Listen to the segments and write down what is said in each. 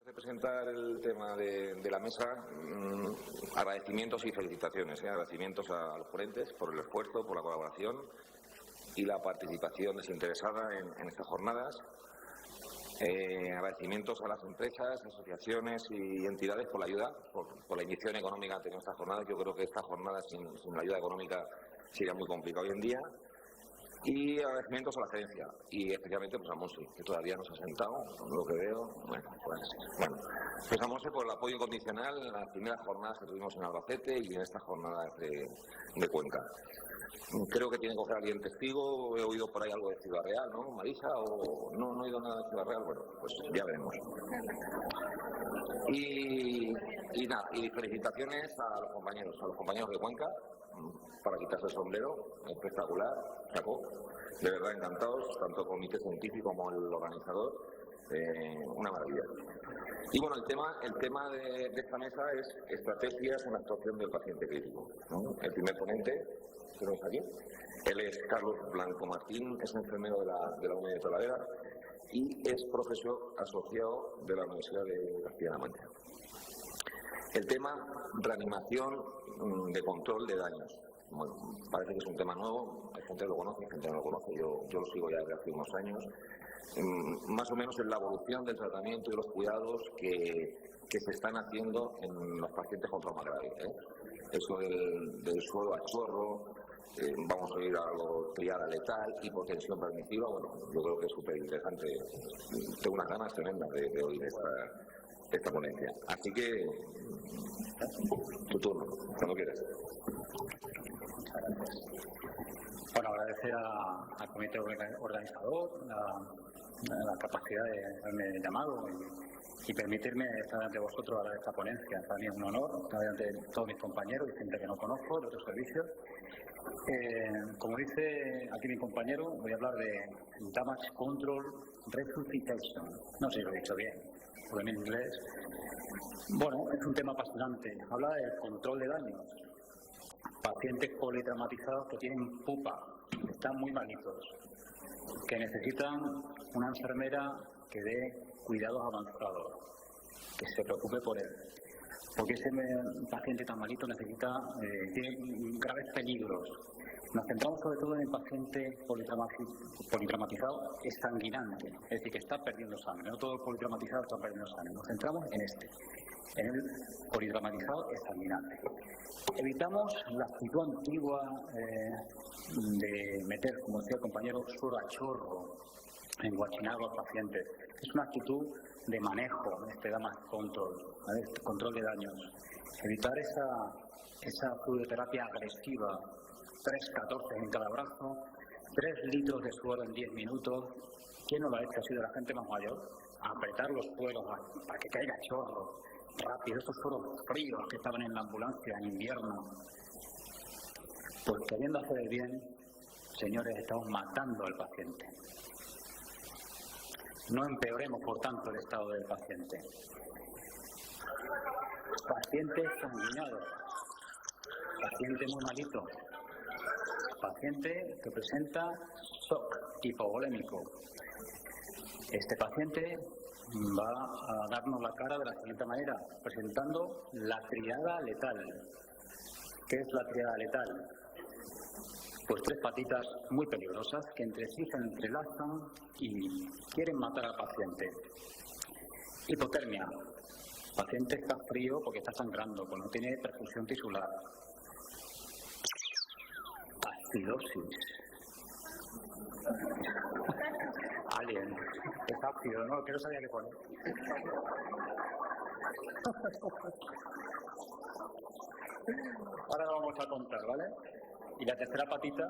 De presentar el tema de la mesa, agradecimientos y felicitaciones. Agradecimientos a los ponentes por el esfuerzo, por la colaboración y la participación desinteresada en estas jornadas. Agradecimientos a las empresas, asociaciones y entidades por la ayuda, por la inyección económica que han tenido estas jornadas. Yo creo que estas jornadas sin la ayuda económica sería muy complicado hoy en día. Y agradecimientos a la gerencia y especialmente pues a Monse, que todavía no se ha sentado, lo que veo. Pues a Monse por el apoyo incondicional en las primeras jornadas que tuvimos en Albacete y en estas jornadas de Cuenca. Creo que tiene que coger alguien testigo. He oído por ahí algo de Ciudad Real, ¿no, Marisa? ¿O no he oído nada de Ciudad Real? Bueno, pues ya veremos. Y nada, y felicitaciones a los compañeros de Cuenca, para quitarse el sombrero, espectacular, sacó, de verdad encantados, tanto el comité científico como el organizador, una maravilla. Y bueno, el tema de esta mesa es estrategias en la actuación del paciente crítico, ¿no? El primer ponente, que no está aquí, él es Carlos Blanco Martín, es enfermero de la Unidad de Talavera y es profesor asociado de la Universidad de Castilla-La Mancha. El tema, reanimación de control de daños. Bueno, parece que es un tema nuevo, hay gente que lo conoce, hay gente que no lo conoce, yo lo sigo ya desde hace unos años. Más o menos en la evolución del tratamiento y los cuidados que se están haciendo en los pacientes con trauma grave. Eso del suero a chorro, vamos a ir a lo triada letal, hipotensión permisiva, bueno, yo creo que es súper interesante. Tengo unas ganas tremendas de oír esta ponencia. Así que, tu turno, cuando quieras. Bueno, agradecer al comité organizador la capacidad de haberme llamado y permitirme estar ante vosotros a dar esta ponencia. Para mí es un honor estar ante todos mis compañeros y gente que no conozco de otros servicios. Como dice aquí mi compañero, voy a hablar de Damage Control Resuscitation. No sé si lo he dicho bien, porque en inglés. Bueno, es un tema apasionante. Habla del control de daños. Pacientes politraumatizados que tienen pupa, que están muy malitos, que necesitan una enfermera que dé cuidados avanzados, que se preocupe por él. Porque ese paciente tan malito tiene graves peligros. Nos centramos sobre todo en el paciente politraumatizado exsanguinante, es decir, que está perdiendo sangre. No todo el politraumatizado está perdiendo sangre. Nos centramos en el politraumatizado exsanguinante. Evitamos la actitud antigua de meter, como decía el compañero, suero a chorro, enguachinar a los pacientes. Es una actitud de manejo, este damage control, ¿vale? Control de daños. Evitar esa fluidoterapia agresiva, 3-14 en cada brazo, 3 litros de suero en 10 minutos. ¿Quién no lo ha hecho así de la gente más mayor? Apretar los sueros para que caiga chorro. Rápido, esos sueros fríos que estaban en la ambulancia en invierno. Pues queriendo hacer el bien, señores, estamos matando al paciente. No empeoremos, por tanto, el estado del paciente. Paciente sanguinado, paciente muy malito, paciente que presenta shock hipovolémico. Este paciente va a darnos la cara de la siguiente manera, presentando la triada letal. ¿Qué es la triada letal? Pues 3 patitas muy peligrosas que entre sí se entrelazan y quieren matar al paciente. Hipotermia. El paciente está frío porque está sangrando, porque no tiene perfusión tisular. Acidosis. Alien. Es ácido, ¿no? Que no sabía qué poner. Ahora lo vamos a contar, ¿vale? Y la tercera patita,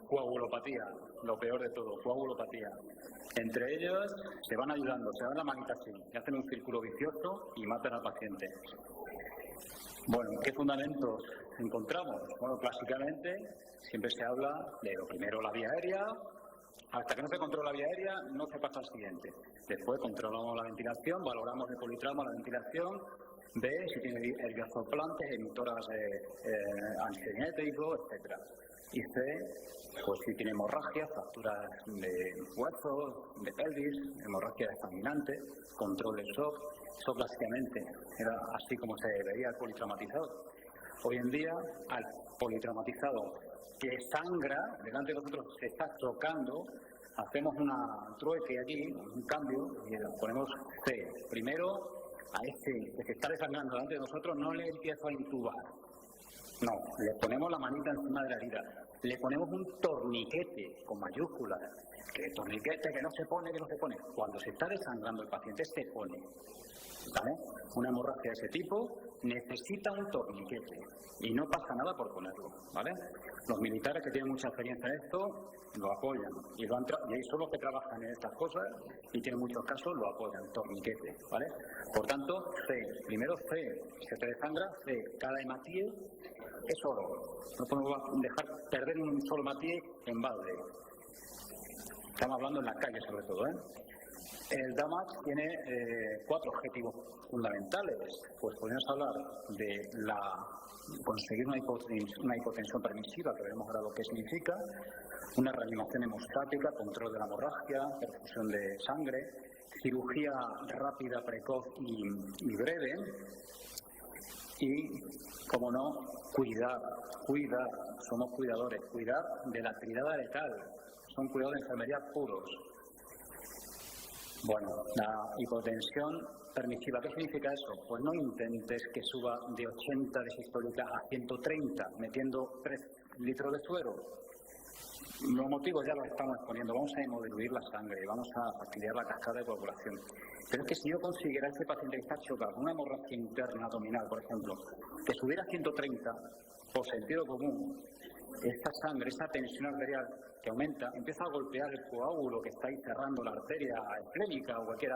coagulopatía, lo peor de todo, coagulopatía. Entre ellos se van ayudando, se dan la manita así, y hacen un círculo vicioso y matan al paciente. Bueno, ¿qué fundamentos encontramos? Bueno, clásicamente siempre se habla de lo primero, la vía aérea. Hasta que no se controla la vía aérea, no se pasa al siguiente. Después controlamos la ventilación, valoramos el politrauma, la ventilación, B, si tiene ergosoplantes, emisoras antigenéticos, etcétera. Y C, pues si tiene hemorragia, fracturas de huesos, de pelvis, hemorragia sanguinante, control del shock. Eso básicamente era así como se veía el politraumatizado. Hoy en día, al politraumatizado que sangra, delante de nosotros se está chocando, hacemos una trueque aquí, un cambio, y le ponemos C. Primero, a ese que se está desangrando delante de nosotros no le empiezo a intubar. No, le ponemos la manita encima de la herida. Le ponemos un torniquete con mayúsculas. Que torniquete, que no se pone, que no se pone. Cuando se está desangrando el paciente, se pone. ¿Vale? Una hemorragia de ese tipo necesita un torniquete y no pasa nada por ponerlo, ¿vale? Los militares que tienen mucha experiencia en esto lo apoyan y son los que trabajan en estas cosas y tienen muchos casos lo apoyan, torniquete, ¿vale? Por tanto, C, primero C, se te desangra, C, cada hematíe es oro, no podemos dejar perder un solo hematíe en balde. Estamos hablando en la calle sobre todo, ¿eh? El DAMAC tiene 4 objetivos fundamentales. Pues podemos hablar de conseguir una hipotensión permisiva, que veremos ahora lo que significa, una reanimación hemostática, control de la hemorragia, perfusión de sangre, cirugía rápida, precoz y breve, y, como no, cuidar, somos cuidadores, cuidar de la tridada letal, son cuidados de enfermería puros. Bueno, la hipotensión permisiva, ¿qué significa eso? Pues no intentes que suba de 80 de sistólica a 130, metiendo 3 litros de suero. Los motivos ya los estamos exponiendo, vamos a hemodiluir la sangre, vamos a fastidiar la cascada de coagulación. Pero es que si yo consiguiera a ese paciente que está chocado con una hemorragia interna abdominal, por ejemplo, que subiera a 130, por sentido común, esta sangre, esta tensión arterial que aumenta, empieza a golpear el coágulo que está ahí cerrando la arteria esplénica o cualquiera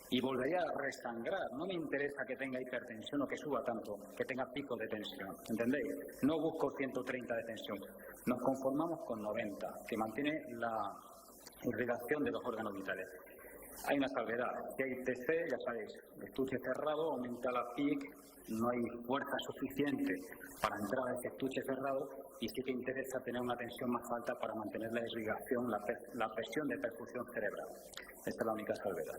y volvería a resangrar. No me interesa que tenga hipertensión o que suba tanto, que tenga pico de tensión, ¿entendéis? No busco 130 de tensión, nos conformamos con 90, que mantiene la irrigación de los órganos vitales. Hay una salvedad, si hay TC, ya sabéis, estuche cerrado, aumenta la PIC, no hay fuerza suficiente para entrar a ese estuche cerrado y sí que interesa tener una tensión más alta para mantener la irrigación, la presión de perfusión cerebral. Esta es la única salvedad.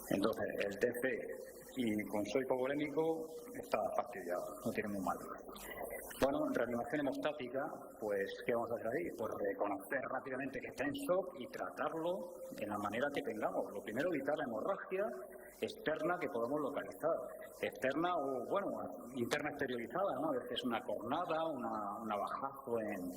Entonces, el TC y con soy hipovolémico está fastidiado, no tiene muy mal. Bueno, reanimación hemostática, pues, ¿qué vamos a hacer ahí? Pues reconocer rápidamente que está en shock y tratarlo de la manera que tengamos. Lo primero, evitar la hemorragia externa que podemos localizar. Externa o, bueno, interna exteriorizada, ¿no? A veces una cornada, un abajazo en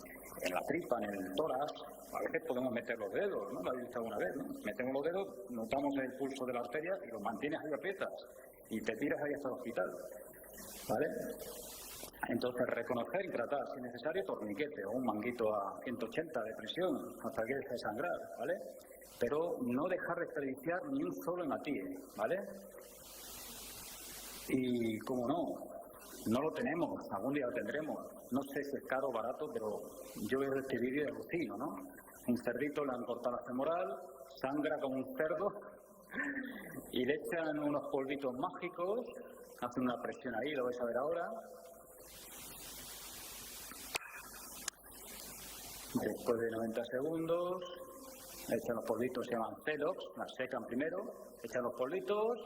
la tripa, en el tórax. A veces podemos meter los dedos, ¿no? Lo habéis visto alguna vez, ¿no? Metemos los dedos, notamos el pulso de la arteria y lo mantienes ahí a petas y te tiras ahí hasta el hospital, ¿vale? Entonces, reconocer y tratar, si necesario, torniquete o un manguito a 180 de presión hasta que deje de sangrar, ¿vale? Pero no dejar de serviciar ni un solo hematíe, ¿vale? Y, como no lo tenemos, algún día lo tendremos. No sé si es caro o barato, pero yo veo este vídeo y alucino, ¿no? Un cerdito le han cortado la femoral, sangra como un cerdo y le echan unos polvitos mágicos, hacen una presión ahí, lo vais a ver ahora. Después de 90 segundos, echan los polvitos, se llaman Cedox, las secan primero, echan los polvitos,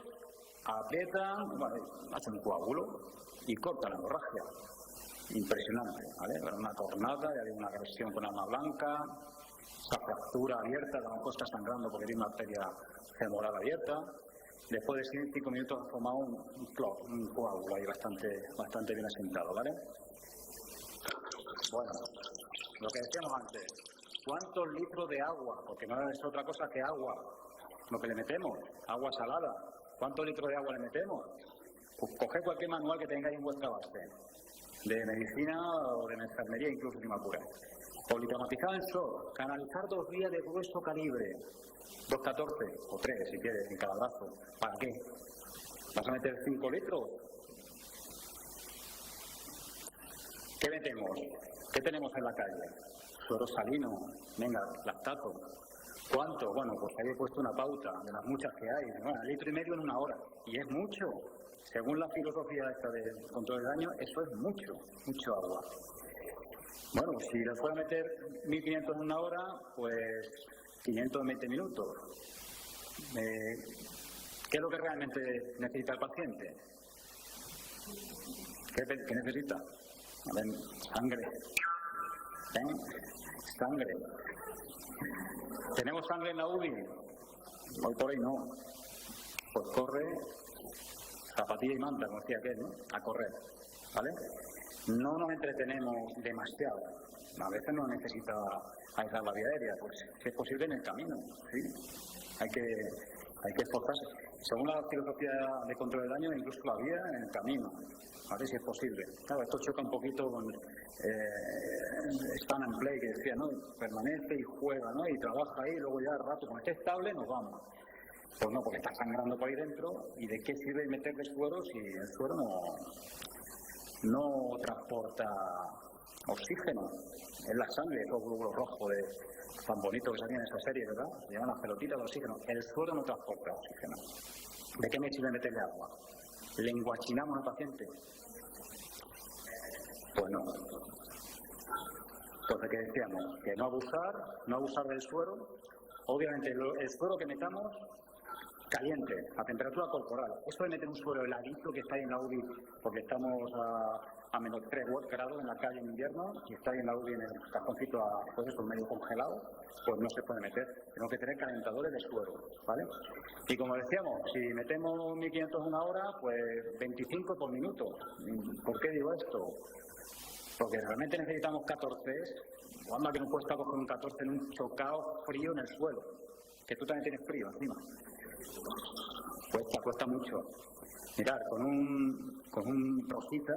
aprietan, bueno, hacen un coágulo y cortan la hemorragia. Impresionante, ¿vale? Una cornada, y hay una agresión con arma blanca, esa fractura abierta, a lo mejor está sangrando porque tiene una arteria femoral abierta. Después de 5 minutos ha formado un coágulo ahí bastante bien asentado, ¿vale? Bueno, lo que decíamos antes, ¿cuántos litros de agua? Porque no es otra cosa que agua, lo que le metemos, agua salada. ¿Cuántos litros de agua le metemos? Pues coged cualquier manual que tengáis en vuestra base, de medicina o de enfermería, incluso si me apuráis. Politraumatizado en shock, canalizar 2 vías de grueso calibre, 2,14 o 3 si quieres en cada brazo. ¿Para qué? ¿Vas a meter 5 litros? ¿Qué metemos? ¿Qué tenemos en la calle? Suero salino, venga, lactato. ¿Cuánto? Bueno, pues ahí he puesto una pauta de las muchas que hay. Bueno, 1,5 litros en 1 hora. Y es mucho. según la filosofía esta del control del daño, eso es mucho agua. Bueno, si le puedo meter 1.500 en una hora, pues 520 minutos. ¿Qué es lo que realmente necesita el paciente? ¿Qué necesita? A ver, sangre. Sangre. ¿Tenemos sangre en la UBI? Hoy por hoy no. Pues corre, zapatilla y manta, como decía aquel, ¿no? A correr, ¿vale? No nos entretenemos demasiado. A veces no necesita aislar la vía aérea, pues si es posible en el camino, ¿sí? Hay que esforzarse. Según la filosofía de control del daño, incluso la vía en el camino, ¿vale? Si es posible. Claro, esto choca un poquito con stand and play, que decía, ¿no? Permanece y juega, ¿no? Y trabaja ahí, y luego ya al rato, cuando esté estable, nos vamos. Pues no, porque está sangrando por ahí dentro, ¿y de qué sirve meterle suero si el suero no transporta oxígeno? Es la sangre, esos glóbulos rojos tan bonitos que salían en esa serie, ¿verdad? Se llaman las pelotitas de oxígeno. El suero no transporta oxígeno. ¿De qué me sirve meterle agua? ¿Le enguachinamos al paciente? Pues no. Entonces, ¿qué decíamos? Que no abusar del suero. Obviamente, el suero que metamos caliente, a temperatura corporal. Eso de meter un suero heladito que está ahí en la UBI, porque estamos a menos 3 grados en la calle en invierno, y está ahí en la UBI en el cajoncito pues eso, medio congelado, pues no se puede meter. Tenemos que tener calentadores de suero, ¿vale? Y como decíamos, si metemos 1.500 una hora, pues 25 por minuto. ¿Por qué digo esto? Porque realmente necesitamos 14, anda que nos cuesta coger un 14 en un chocao frío en el suelo, que tú también tienes frío encima. Cuesta mucho. Mirad, con un rosita,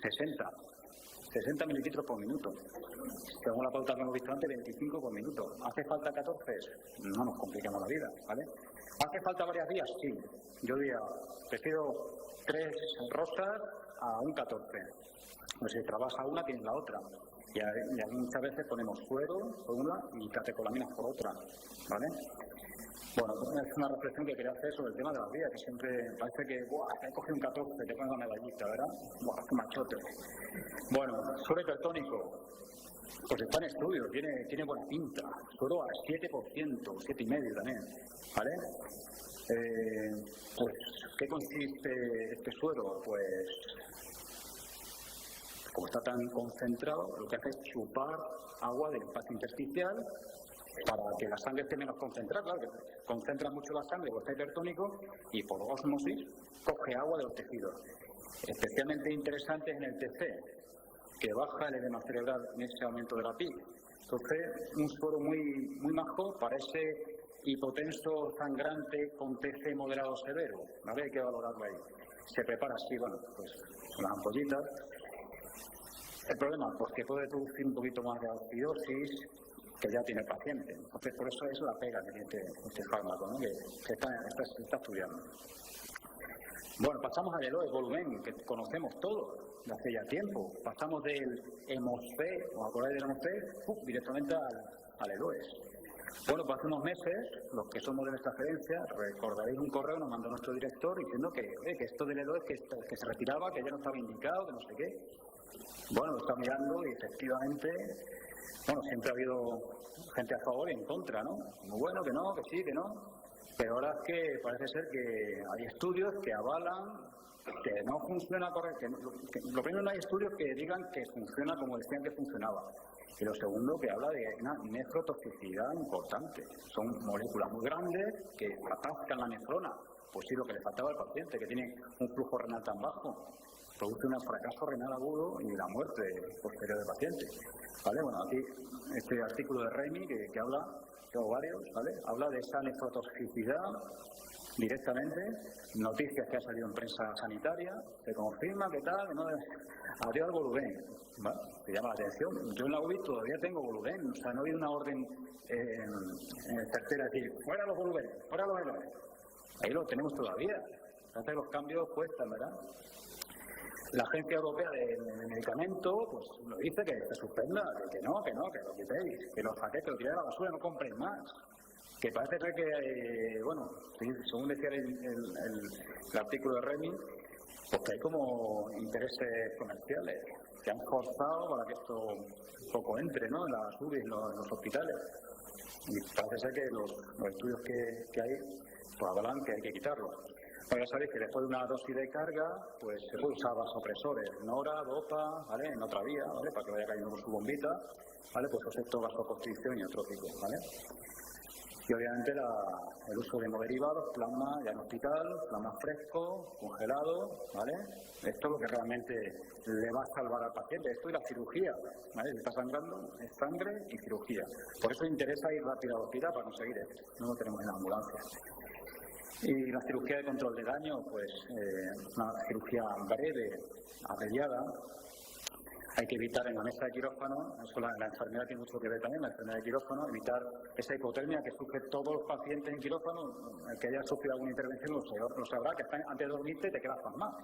60 mililitros por minuto. Según la pauta que hemos visto antes, 25 por minuto. ¿Hace falta 14? No nos compliquemos la vida, ¿vale? ¿Hace falta varias vías? Sí. Yo diría, prefiero 3 rosas a un 14. Pues si trabaja una, tienes la otra. Y muchas veces ponemos suero por una y catecolaminas por otra, ¿vale? Bueno, es una reflexión que quería hacer sobre el tema de las vías, que siempre parece que, he cogido un 14, te pones la medallita, ¿verdad? ¡Qué machote! Bueno, suero hipertónico, pues está en estudio, tiene buena pinta. Suero al 7%, 7,5% también, ¿vale? Pues, ¿qué consiste este suero? Pues, como está tan concentrado, lo que hace es chupar agua del espacio intersticial para que la sangre esté menos concentrada. Claro, que concentra mucho la sangre, pues está hipertónico, y por ósmosis coge agua de los tejidos. Especialmente interesante es en el TC, que baja el edema cerebral en ese aumento de la PIC. Entonces, un suero muy majo para ese hipotenso sangrante con TC moderado severo. ¿Vale? Hay que valorarlo ahí. Se prepara así, bueno, pues unas ampollitas. El problema, pues que puede producir un poquito más de acidosis que ya tiene el paciente. Entonces, por eso es la pega que tiene este fármaco, ¿no? que se está estudiando. Bueno, pasamos al ELOES volumen, que conocemos todos de hace ya tiempo. Pasamos del HEMOS-C, ¿os acordáis del HEMOS-C? Directamente al ELOES. Bueno, pues hace unos meses, los que somos de nuestra gerencia, recordaréis un correo que nos mandó nuestro director diciendo que esto del ELOES que se retiraba, que ya no estaba indicado, que no sé qué. Bueno, lo está mirando y efectivamente, bueno, siempre ha habido gente a favor y en contra, ¿no? Muy bueno, que no, que sí, que no. Pero ahora es que parece ser que hay estudios que avalan que no funciona correctamente. Lo primero, no hay estudios que digan que funciona como decían que funcionaba. Y lo segundo, que habla de una nefrotoxicidad importante. Son moléculas muy grandes que atascan la nefrona. Pues sí, lo que le faltaba al paciente, que tiene un flujo renal tan bajo. Produce un fracaso renal agudo y la muerte posterior del paciente. ¿Vale? Bueno, aquí este artículo de Raimi que habla, tengo varios, ¿vale? Habla de esa nefrotoxicidad directamente, noticias que ha salido en prensa sanitaria, que confirma que tal, que no habría el Voluden, ¿vale? Te llama la atención. Yo en la UBI todavía tengo Voluden, o sea, no ha habido una orden certera de decir, fuera los Voluden, fuera los ELOES. Ahí lo tenemos todavía. Entonces los cambios cuestan, ¿verdad? La Agencia Europea de Medicamento pues nos dice que se suspenda, que lo quitéis, que lo saquéis, que lo tiréis a la basura, no compréis más. Que parece ser que, bueno, según decía el artículo de Remy, Porque hay como intereses comerciales que han forzado para que esto un poco entre, ¿no?, en las UBIs, en los hospitales. Y parece ser que los estudios que hay pues avalan que hay que quitarlos. Bueno, ya sabéis que después de una dosis de carga, pues se puede usar vasopresores, Nora, Dopa, ¿vale?, en otra vía, ¿vale?, para que vaya cayendo con su bombita, ¿vale?, pues efecto vasoconstricción y otrópico, ¿vale? Y obviamente el uso de hemoderivados, plasma ya en hospital, plasma fresco, congelado, ¿vale? Esto es lo que realmente le va a salvar al paciente. Esto y la cirugía, ¿vale? Si está sangrando, es sangre y cirugía. Por eso interesa ir rápido al hospital para conseguir esto. No lo tenemos en la ambulancia. Y la cirugía de control de daño, pues una cirugía breve, abreviada. Hay que evitar en la mesa de quirófano, eso la enfermedad tiene mucho que ver también, la enfermedad de quirófano, evitar esa hipotermia que sufren todos los pacientes en quirófano. El que haya sufrido alguna intervención lo sabrá, que están, antes de dormirte te quedas pasmado.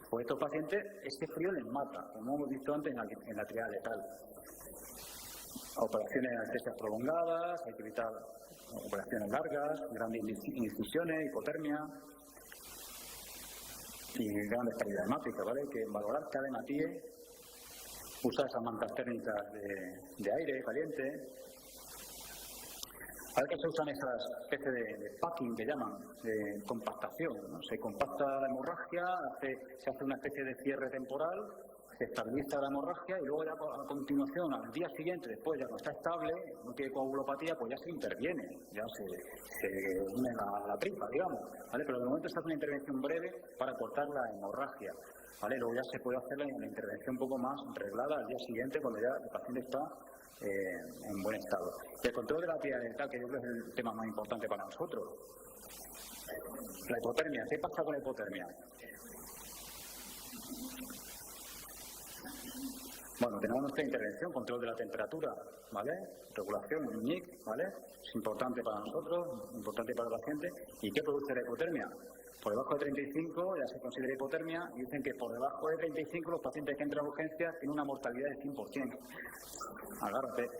Pues estos pacientes, ese frío les mata, como hemos visto antes en la triada letal. Operaciones de anestesias prolongadas, hay que evitar operaciones largas, grandes incisiones, hipotermia y grandes pérdidas hemáticas, ¿vale? Hay que valorar cada hematíe. Usar esas mantas térmicas de aire caliente. A veces se usan esas especies de packing que llaman, de compactación, ¿no? Se compacta la hemorragia, se hace una especie de cierre temporal, se estabiliza la hemorragia y luego ya a continuación, al día siguiente, después ya cuando está estable, no tiene coagulopatía, pues ya se interviene, ya se une la tripa, digamos, ¿vale? Pero de momento se hace una intervención breve para cortar la hemorragia. ¿Vale? Luego ya se puede hacer la intervención un poco más reglada al día siguiente cuando ya el paciente está en buen estado. El control de la triada letal, que yo creo que es el tema más importante para nosotros. La hipotermia. ¿Qué pasa con la hipotermia? Bueno, tenemos nuestra intervención, control de la temperatura, ¿vale? Regulación, un NIC, ¿vale? Es importante para nosotros, importante para el paciente. ¿Y qué produce la hipotermia? Por debajo de 35 ya se considera hipotermia y dicen que por debajo de 35 los pacientes que entran a urgencias tienen una mortalidad de 100%. Agárrate.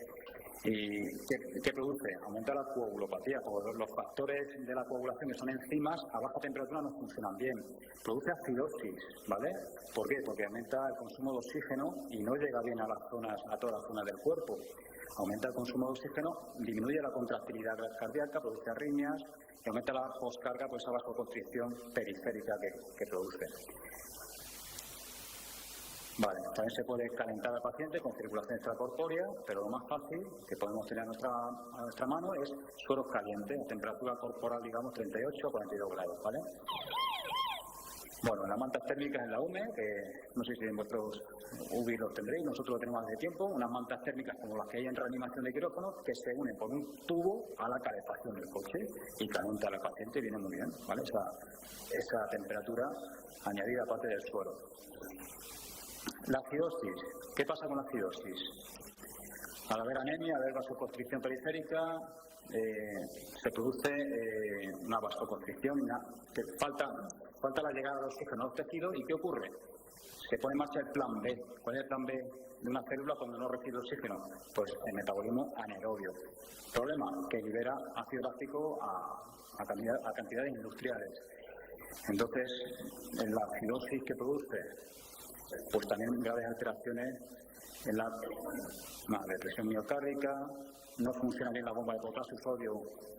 ¿Y qué produce? Aumenta la coagulopatía, porque los factores de la coagulación, que son enzimas, a baja temperatura no funcionan bien. Produce acidosis, ¿vale? ¿Por qué? Porque aumenta el consumo de oxígeno y no llega bien a todas las zonas del cuerpo. Aumenta el consumo de oxígeno, disminuye la contractilidad cardíaca, produce arritmias y aumenta la poscarga por esa vasoconstricción periférica que produce. Vale, también se puede calentar al paciente con circulación extracorpórea, pero lo más fácil que podemos tener a nuestra mano es sueros calientes, a temperatura corporal, digamos, 38 o 42 grados, ¿vale? Bueno, las mantas térmicas en la UME, que no sé si en vuestros UBI los tendréis, nosotros lo tenemos hace tiempo, unas mantas térmicas como las que hay en reanimación de quirófano, que se unen por un tubo a la calefacción del coche y calienta al paciente, viene muy bien, ¿vale? Esa temperatura añadida aparte del suero. La acidosis. ¿Qué pasa con la acidosis? Al haber anemia, al haber vasoconstricción periférica, se produce una vasoconstricción, que falta la llegada del oxígeno a los tejidos. ¿Y qué ocurre? Se pone en marcha el plan B. ¿Cuál es el plan B de una célula cuando no recibe oxígeno? Pues el metabolismo anaerobio. Problema, que libera ácido láctico a cantidades industriales. Entonces, en la acidosis que produce, pues también graves alteraciones en la depresión miocárdica, no funciona bien la bomba de potasio y sodio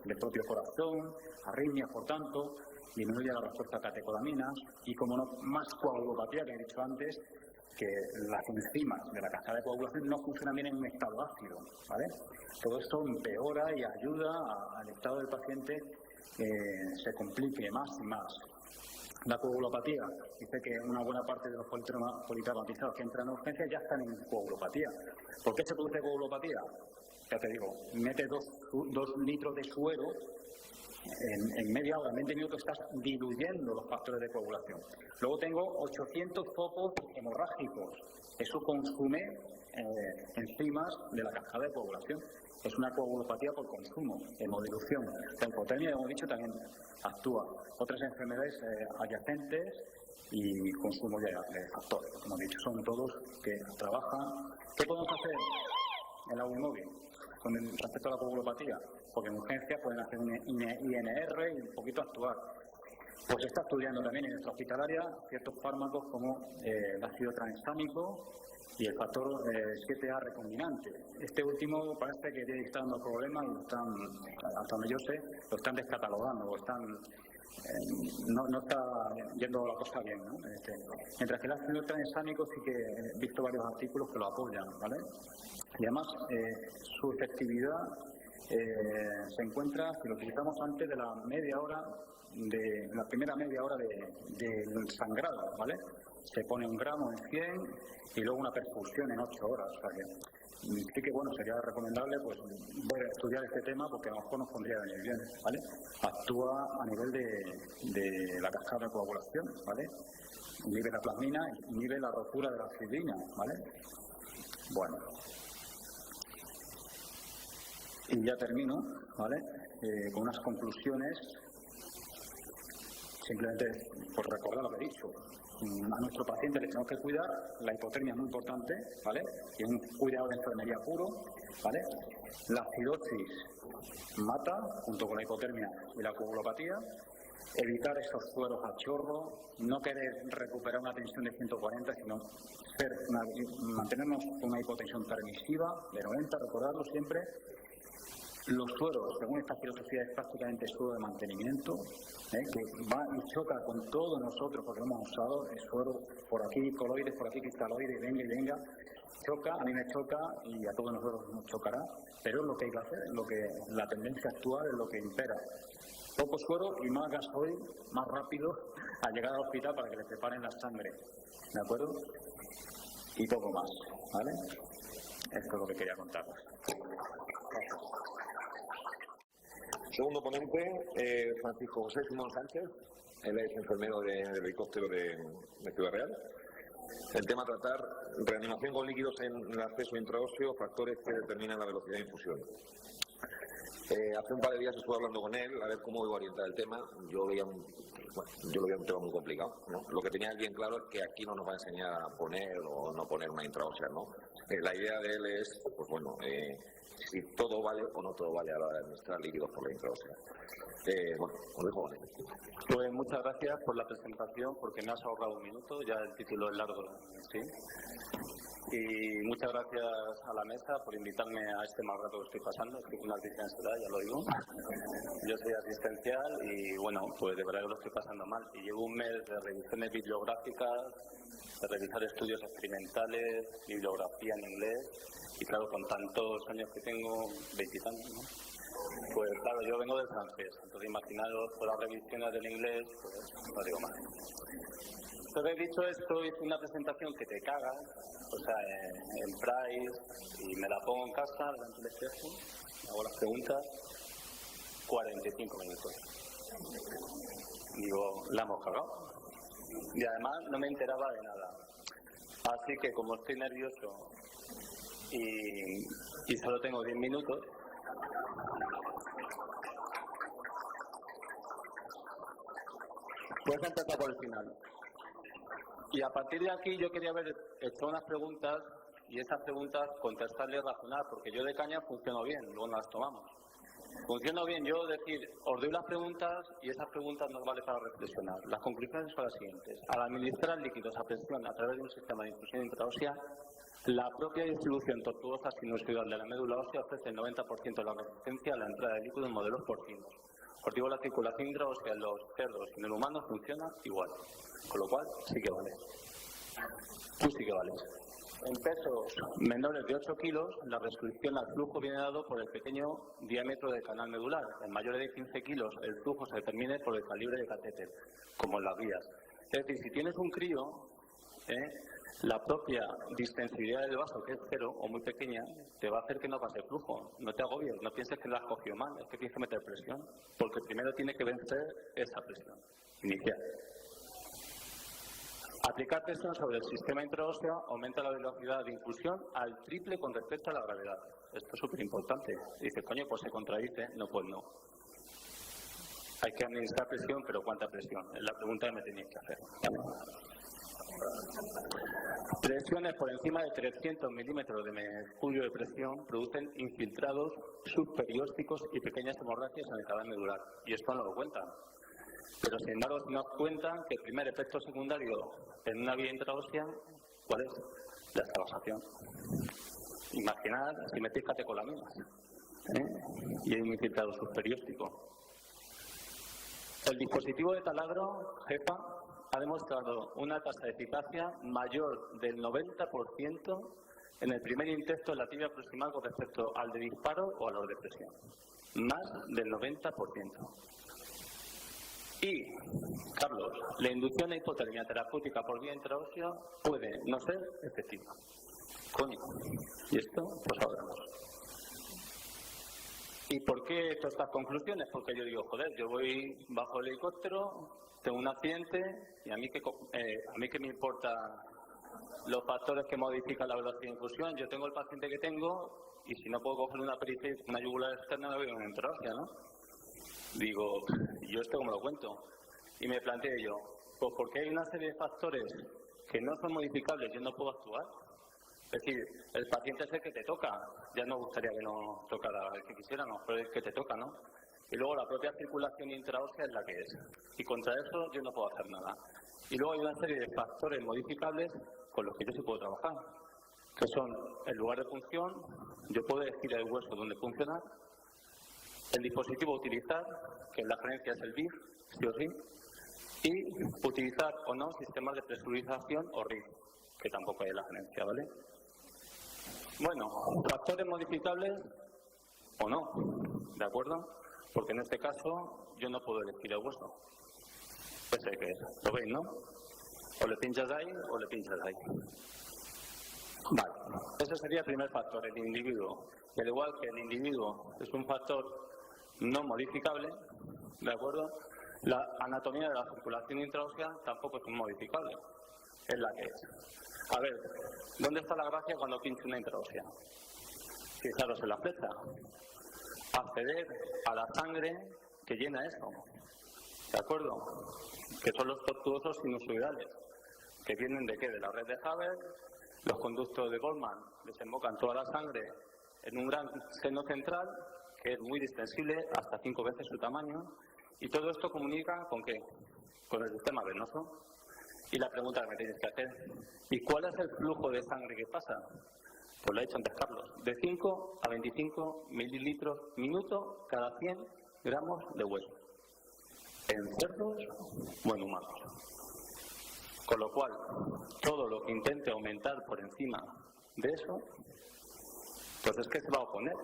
del propio corazón, arritmias, por tanto, disminuye la respuesta a catecolaminas y, como no, más coagulopatía, que he dicho antes, que las enzimas de la cascada de coagulación no funcionan bien en un estado ácido, ¿vale? Todo esto empeora y ayuda al estado del paciente que se complique más y más. La coagulopatía, dice que una buena parte de los politraumatizados que entran en urgencia ya están en coagulopatía. ¿Por qué se produce coagulopatía? Ya te digo, mete 2 litros de suero en media hora, en 20 minutos estás diluyendo los factores de coagulación. Luego tengo 800 focos hemorrágicos. Eso consume enzimas de la cascada de coagulación. Es una coagulopatía por consumo, hemodilución. La hipotermia, como he dicho, también actúa. Otras enfermedades adyacentes y consumo de factores, como he dicho, son todos que trabajan. ¿Qué podemos hacer en la UBI móvil con respecto a la coagulopatía? Porque en urgencia pueden hacer un INR y un poquito actuar. Pues se está estudiando también en nuestra hospitalaria ciertos fármacos como el ácido tranexámico y el factor 7A recombinante. Este último parece que está dando problemas y lo están, hasta donde yo sé, lo están descatalogando, o están, no está yendo la cosa bien, ¿no? Mientras que el ácido tranexámico sí que he visto varios artículos que lo apoyan, ¿vale? Y además su efectividad se encuentra, si lo utilizamos antes de la media hora, de la primera media hora del sangrado, ¿vale? Se pone 1 gramo en 100 y luego una perfusión en 8 horas. O sea que sí que, bueno, sería recomendable, pues voy a estudiar este tema porque a lo mejor nos pondría de bien, ¿vale? Actúa a nivel de la cascada de coagulación, ¿vale? Inhibe la plasmina, inhibe la rotura de la fibrina, ¿vale? Bueno. Y ya termino, ¿vale? Con unas conclusiones. Simplemente por recordar lo que he dicho. A nuestro paciente le tenemos que cuidar, la hipotermia es muy importante, ¿vale? Y un cuidado de enfermería puro, ¿vale? La acidosis mata, junto con la hipotermia y la coagulopatía. Evitar esos sueros a chorro, no querer recuperar una tensión de 140, sino mantenernos con una hipotensión permisiva de 90, recordarlo siempre. Los sueros, según esta filosofía, es prácticamente suero de mantenimiento, que va y choca con todos nosotros, porque lo hemos usado, el suero por aquí, coloides, por aquí, cristaloides, venga y venga, choca, a mí me choca y a todos nosotros nos chocará, pero es lo que hay que hacer, la tendencia actual es lo que impera. Poco suero y más gasoil, más rápido al llegar al hospital para que le preparen la sangre, ¿de acuerdo? Y poco más, ¿vale? Esto es lo que quería contaros. Segundo ponente, Francisco José Simón Sánchez. Él es enfermero del helicóptero de Ciudad Real. El tema a tratar: reanimación con líquidos en el acceso intraóseo, factores que determinan la velocidad de infusión. Hace un par de días estuve hablando con él a ver cómo iba a orientar el tema. Yo lo veía un tema muy complicado, ¿no? Lo que tenía bien claro es que aquí no nos va a enseñar a poner o no poner una intraósea, ¿no? La idea de él es, pues bueno, si todo vale o no todo vale a la hora de administrar líquidos por la intraósea. Bueno, os dejo con él. Pues muchas gracias por la presentación, porque me has ahorrado 1 minuto, ya el título es largo, ¿sí? Y muchas gracias a la mesa por invitarme a este mal rato que estoy pasando. Estoy con una crisis de ansiedad, ya lo digo. Yo soy asistencial y, bueno, pues de verdad que lo estoy pasando mal. Y llevo 1 mes de revisiones bibliográficas, de revisar estudios experimentales, bibliografía en inglés. Y claro, con tantos años que tengo, 20 y tantos, ¿no? Pues claro, yo vengo del francés. Entonces, imaginaros por las revisiones del inglés, pues no digo más. Entonces, dicho esto, hice una presentación que te cagas, o sea, en Price, y me la pongo en casa, delante del espejo, hago las preguntas, 45 minutos. Digo, la hemos cagado. Y además no me enteraba de nada. Así que como estoy nervioso y solo tengo 10 minutos, pues empezar por el final. Y a partir de aquí yo quería haber hecho unas preguntas y esas preguntas contestarle y razonar, porque yo de caña funciono bien, luego no las tomamos. Funciono bien, yo decir, os doy las preguntas y esas preguntas nos vale para reflexionar. Las conclusiones son las siguientes. Al administrar líquidos a presión a través de un sistema de infusión intraósea, la propia distribución tortuosa sinusoidal de la médula ósea ofrece el 90% de la resistencia a la entrada de líquido en modelos porcinos. Os digo, la circulación intraósea en los cerdos y en el humano funciona igual, con lo cual sí que vale. Tú sí que vales. En pesos menores de 8 kilos, la restricción al flujo viene dado por el pequeño diámetro del canal medular. En mayores de 15 kilos, el flujo se determina por el calibre de catéter, como en las vías. Es decir, si tienes un crío, la propia distensibilidad del vaso, que es 0 o muy pequeña, te va a hacer que no pase flujo. No te agobies, no pienses que lo has cogido mal, es que tienes que meter presión, porque primero tiene que vencer esa presión inicial. Aplicar presión sobre el sistema intraóseo aumenta la velocidad de infusión al triple con respecto a la gravedad. Esto es súper importante. Dice, coño, pues se contradice. No, pues no. Hay que administrar presión, pero ¿cuánta presión? Es la pregunta que me tenéis que hacer. Presiones por encima de 300 milímetros de mercurio de presión producen infiltrados subperiósticos y pequeñas hemorragias en el canal medular. Y esto no lo cuentan. Pero sin embargo se nos cuentan que el primer efecto secundario en una vía intraósea, ¿cuál es? La extravasación. Imaginad si metéis catecolaminas, y hay un infiltrado subperióstico. El dispositivo de taladro, JEPA, ha demostrado una tasa de eficacia mayor del 90% en el primer intento de la tibia proximal con respecto al de disparo o a los de presión. Más del 90%. Y, Carlos, la inducción a hipotermia terapéutica por vía intraósea puede no ser efectiva. Coño, y esto pues hablamos. ¿Y por qué todas estas conclusiones? Porque yo digo, joder, yo voy bajo el helicóptero, tengo un accidente y a mí que me importa los factores que modifican la velocidad de infusión. Yo tengo el paciente que tengo y si no puedo coger una periferia, una yugular externa, me voy a una intraósea, ¿no? Digo, ¿yo esto cómo lo cuento? Y me planteé yo, pues porque hay una serie de factores que no son modificables, yo no puedo actuar. Es decir, el paciente es el que te toca. Ya nos gustaría que no tocara el que quisiéramos, pero es el que te toca, ¿no? Y luego la propia circulación intraósea es la que es. Y contra eso yo no puedo hacer nada. Y luego hay una serie de factores modificables con los que yo sí puedo trabajar, que son el lugar de función, yo puedo elegir el hueso donde funcionar, el dispositivo a utilizar, que en la gerencia es el BIF, sí o sí, y utilizar o no sistemas de presurización o RIF, que tampoco hay en la gerencia, ¿vale? Bueno, factores modificables o no, ¿de acuerdo? Porque en este caso yo no puedo elegir el hueso. Ese que es, lo veis, ¿no? O le pinchas ahí o le pinchas ahí. Vale, ese sería el primer factor, el individuo. Y al igual que el individuo es un factor no modificable, ¿de acuerdo? La anatomía de la circulación intraósea tampoco es modificable, es la que es. A ver, ¿dónde está la gracia cuando pincho una intraósea? Fijaros en la flecha. Acceder a la sangre que llena eso, ¿de acuerdo? Que son los tortuosos sinusoidales, que vienen de qué? De la red de Haber. Los conductos de Goldman desembocan toda la sangre en un gran seno central, que es muy distensible, hasta 5 veces su tamaño, y todo esto comunica ¿con qué? Con el sistema venoso. Y la pregunta que me tienes que hacer, ¿y cuál es el flujo de sangre que pasa? Pues lo ha dicho antes Carlos, de 5 a 25 mililitros minuto cada 100 gramos de hueso. En cerdos o en humanos. Con lo cual, todo lo que intente aumentar por encima de eso, pues es que se va a oponer.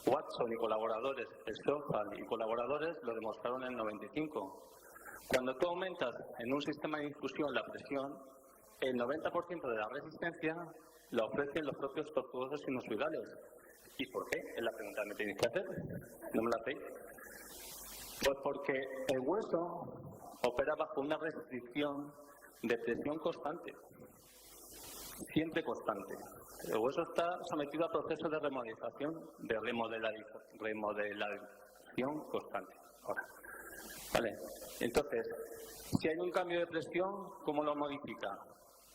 Watson y colaboradores, Stoffel y colaboradores lo demostraron en el 95. Cuando tú aumentas en un sistema de infusión la presión, el 90% de la resistencia la ofrecen los propios tortuosos sinusoidales. ¿Y por qué? Es la pregunta que me tenéis que hacer. ¿No me la hacéis? Pues porque el hueso opera bajo una restricción de presión constante, siempre constante. El hueso está sometido a procesos de remodelación constante. Ahora, ¿vale? Entonces, si hay un cambio de presión, ¿cómo lo modifica?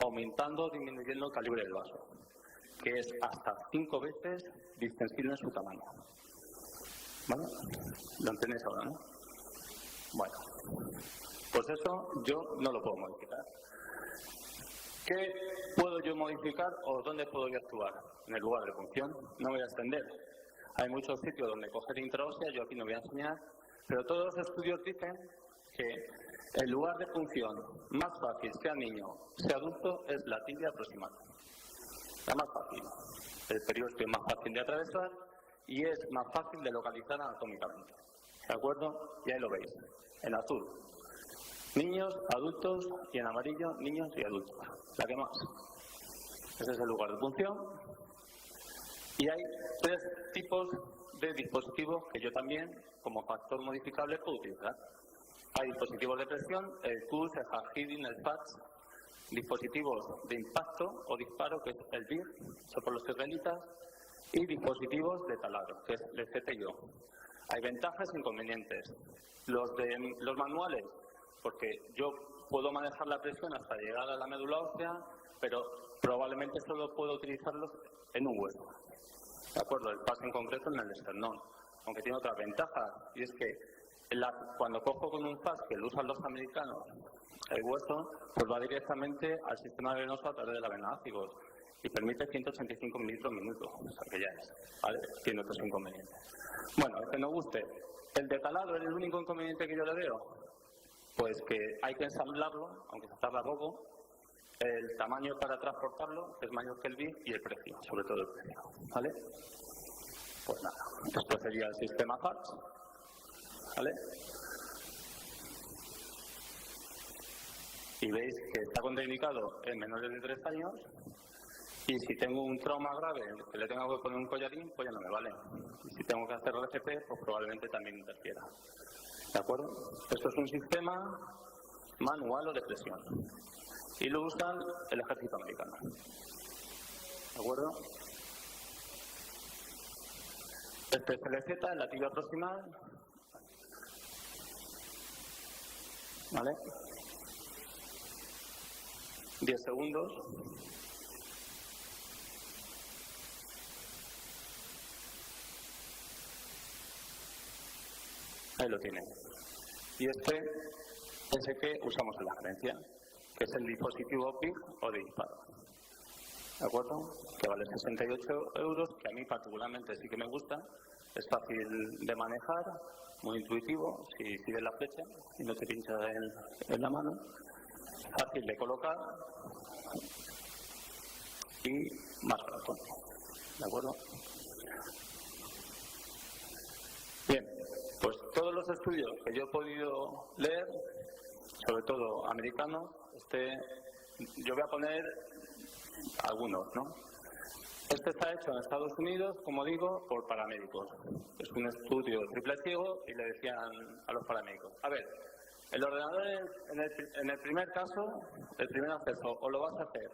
Aumentando o disminuyendo el calibre del vaso, que es hasta 5 veces distensible en su tamaño. ¿Vale? Lo entendéis ahora, ¿no? Bueno, pues eso yo no lo puedo modificar. ¿Qué puedo yo modificar o dónde puedo yo actuar? En el lugar de función. No voy a extender. Hay muchos sitios donde coger intraósea, yo aquí no voy a enseñar, pero todos los estudios dicen que el lugar de función más fácil, sea niño, sea adulto, es la tibia proximal. La más fácil. El periósteo es más fácil de atravesar y es más fácil de localizar anatómicamente. ¿De acuerdo? Y ahí lo veis. En azul, niños, adultos, y en amarillo, niños y adultos. La que más. Ese es el lugar de función. Y hay 3 tipos de dispositivos que yo también, como factor modificable, puedo utilizar. Hay dispositivos de presión, el CUS, el Hagidin, el FATS, dispositivos de impacto o disparo, que es el BIR, son por los israelitas, y dispositivos de taladro, que es el CTIO. Hay ventajas e inconvenientes. Los manuales, porque yo puedo manejar la presión hasta llegar a la médula ósea, pero probablemente solo puedo utilizarlos en un hueso. ¿De acuerdo? El PAS en concreto en el esternón. Aunque tiene otras ventajas, y es que Cuando cojo con un FAST, que lo usan los americanos, el hueso, pues va directamente al sistema venoso a través de la vena ácigos y permite 185 mililitros minuto, o sea que ya es, ¿vale? Tiene otros inconvenientes. Bueno, el que no guste, el de calado es el único inconveniente que yo le veo, pues que hay que ensamblarlo, aunque se tarda poco, el tamaño para transportarlo es mayor que el BIF y el precio, sobre todo el precio, ¿vale? Pues nada, esto sería el sistema FAST, ¿vale? Y veis que está contraindicado en menores de 3 años y si tengo un trauma grave que le tengo que poner un collarín, pues ya no me vale. Y si tengo que hacer RCP, pues probablemente también interfiera. ¿De acuerdo? Esto es un sistema manual o de presión. Y lo usan el ejército americano. ¿De acuerdo? Este es el EZ, la tibia proximal. ¿Vale? 10 segundos. Ahí lo tienen. Y este es el que usamos en la gerencia, que es el dispositivo PIC o de disparo. ¿De acuerdo? Que vale 68 euros, que a mí particularmente sí que me gusta. Es fácil de manejar, muy intuitivo, si sigues la flecha y no te pincha en la mano. Fácil de colocar y más barato. ¿De acuerdo? Bien, pues todos los estudios que yo he podido leer, sobre todo americanos, yo voy a poner algunos, ¿no? Este está hecho en Estados Unidos, como digo, por paramédicos. Es un estudio triple ciego y le decían a los paramédicos, a ver, el ordenador en el primer caso, el primer acceso, o lo vas a hacer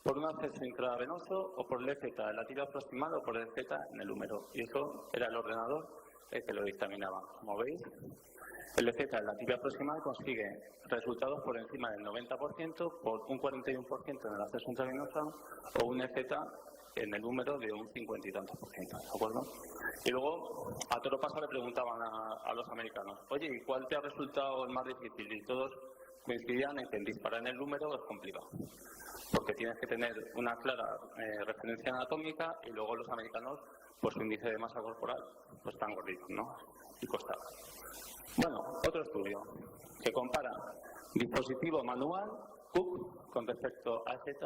por un acceso intravenoso o por el EZ en la tibia proximal o por el EZ en el húmero. Y eso era el ordenador el que lo dictaminaba. Como veis, el EZ en la tibia proximal consigue resultados por encima del 90%, por un 41% en el acceso intravenoso o un EZ en el húmero de un 50 y tantos %, ¿de acuerdo? Y luego, a todo paso le preguntaban a los americanos, oye, ¿y cuál te ha resultado el más difícil? Y todos coincidían en que el disparar en el húmero es complicado, porque tienes que tener una clara referencia anatómica y luego los americanos, pues su índice de masa corporal, pues tan gordito, ¿no? Y costaba. Bueno, otro estudio que compara dispositivo manual Cook con respecto a EZ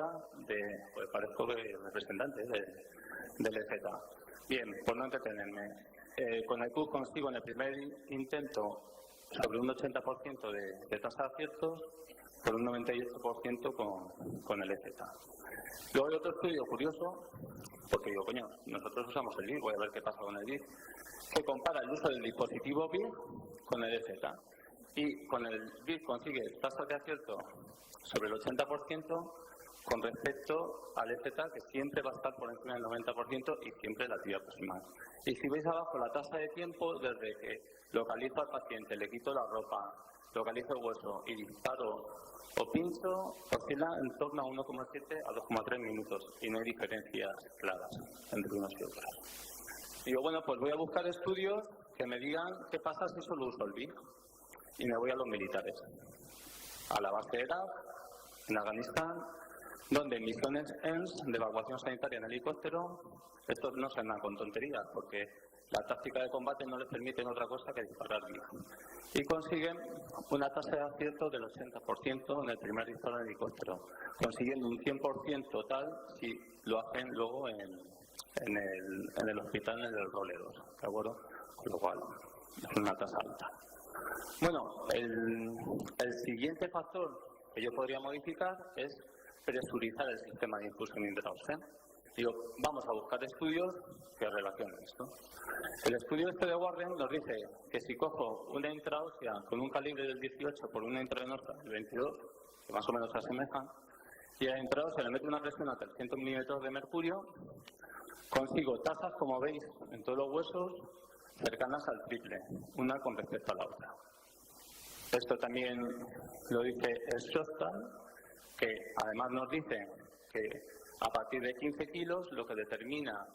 pues parezco representante del EZ. Bien, por no entretenerme, con el Cook consigo en el primer intento sobre un 80% de tasa de aciertos, por un 98% con el EZ. Luego hay otro estudio curioso, porque digo, coño, nosotros usamos el BIF, voy a ver qué pasa con el BIF, que compara el uso del dispositivo BIF con el EZ. Y con el BIF consigue tasas de acierto sobre el 80% con respecto al EZ, que siempre va a estar por encima del 90% y siempre la tibia proximal. Y si veis abajo la tasa de tiempo, desde que localizo al paciente, le quito la ropa, localizo el hueso y disparo o pincho, oscila en torno a 1,7 a 2,3 minutos y no hay diferencias claras entre unos y otros. Digo, bueno, pues voy a buscar estudios que me digan qué pasa si solo uso el BIF. Y me voy a los militares, a la base de Irak, en Afganistán, donde misiones ENS de evacuación sanitaria en helicóptero, estos no se andan con tonterías, porque la táctica de combate no les permite otra cosa que disparar BIF. Y consiguen una tasa de acierto del 80% en el primer disparo en helicóptero, consiguiendo un 100% total si lo hacen luego en el hospital, en el Roleros, ¿de acuerdo? Con lo cual, es una tasa alta. Bueno, el siguiente factor que yo podría modificar es presurizar el sistema de infusión intraósea. Digo, vamos a buscar estudios que relacionen esto. El estudio este de Warren nos dice que si cojo una intraósea con un calibre del 18 por una intravenosa del 22, que más o menos se asemejan, y a la intraósea le meto una presión a 300 milímetros de mercurio, consigo tasas, como veis, en todos los huesos, cercanas al triple, una con respecto a la otra. Esto también lo dice Shostal, que además nos dice que a partir de 15 kilos lo que determina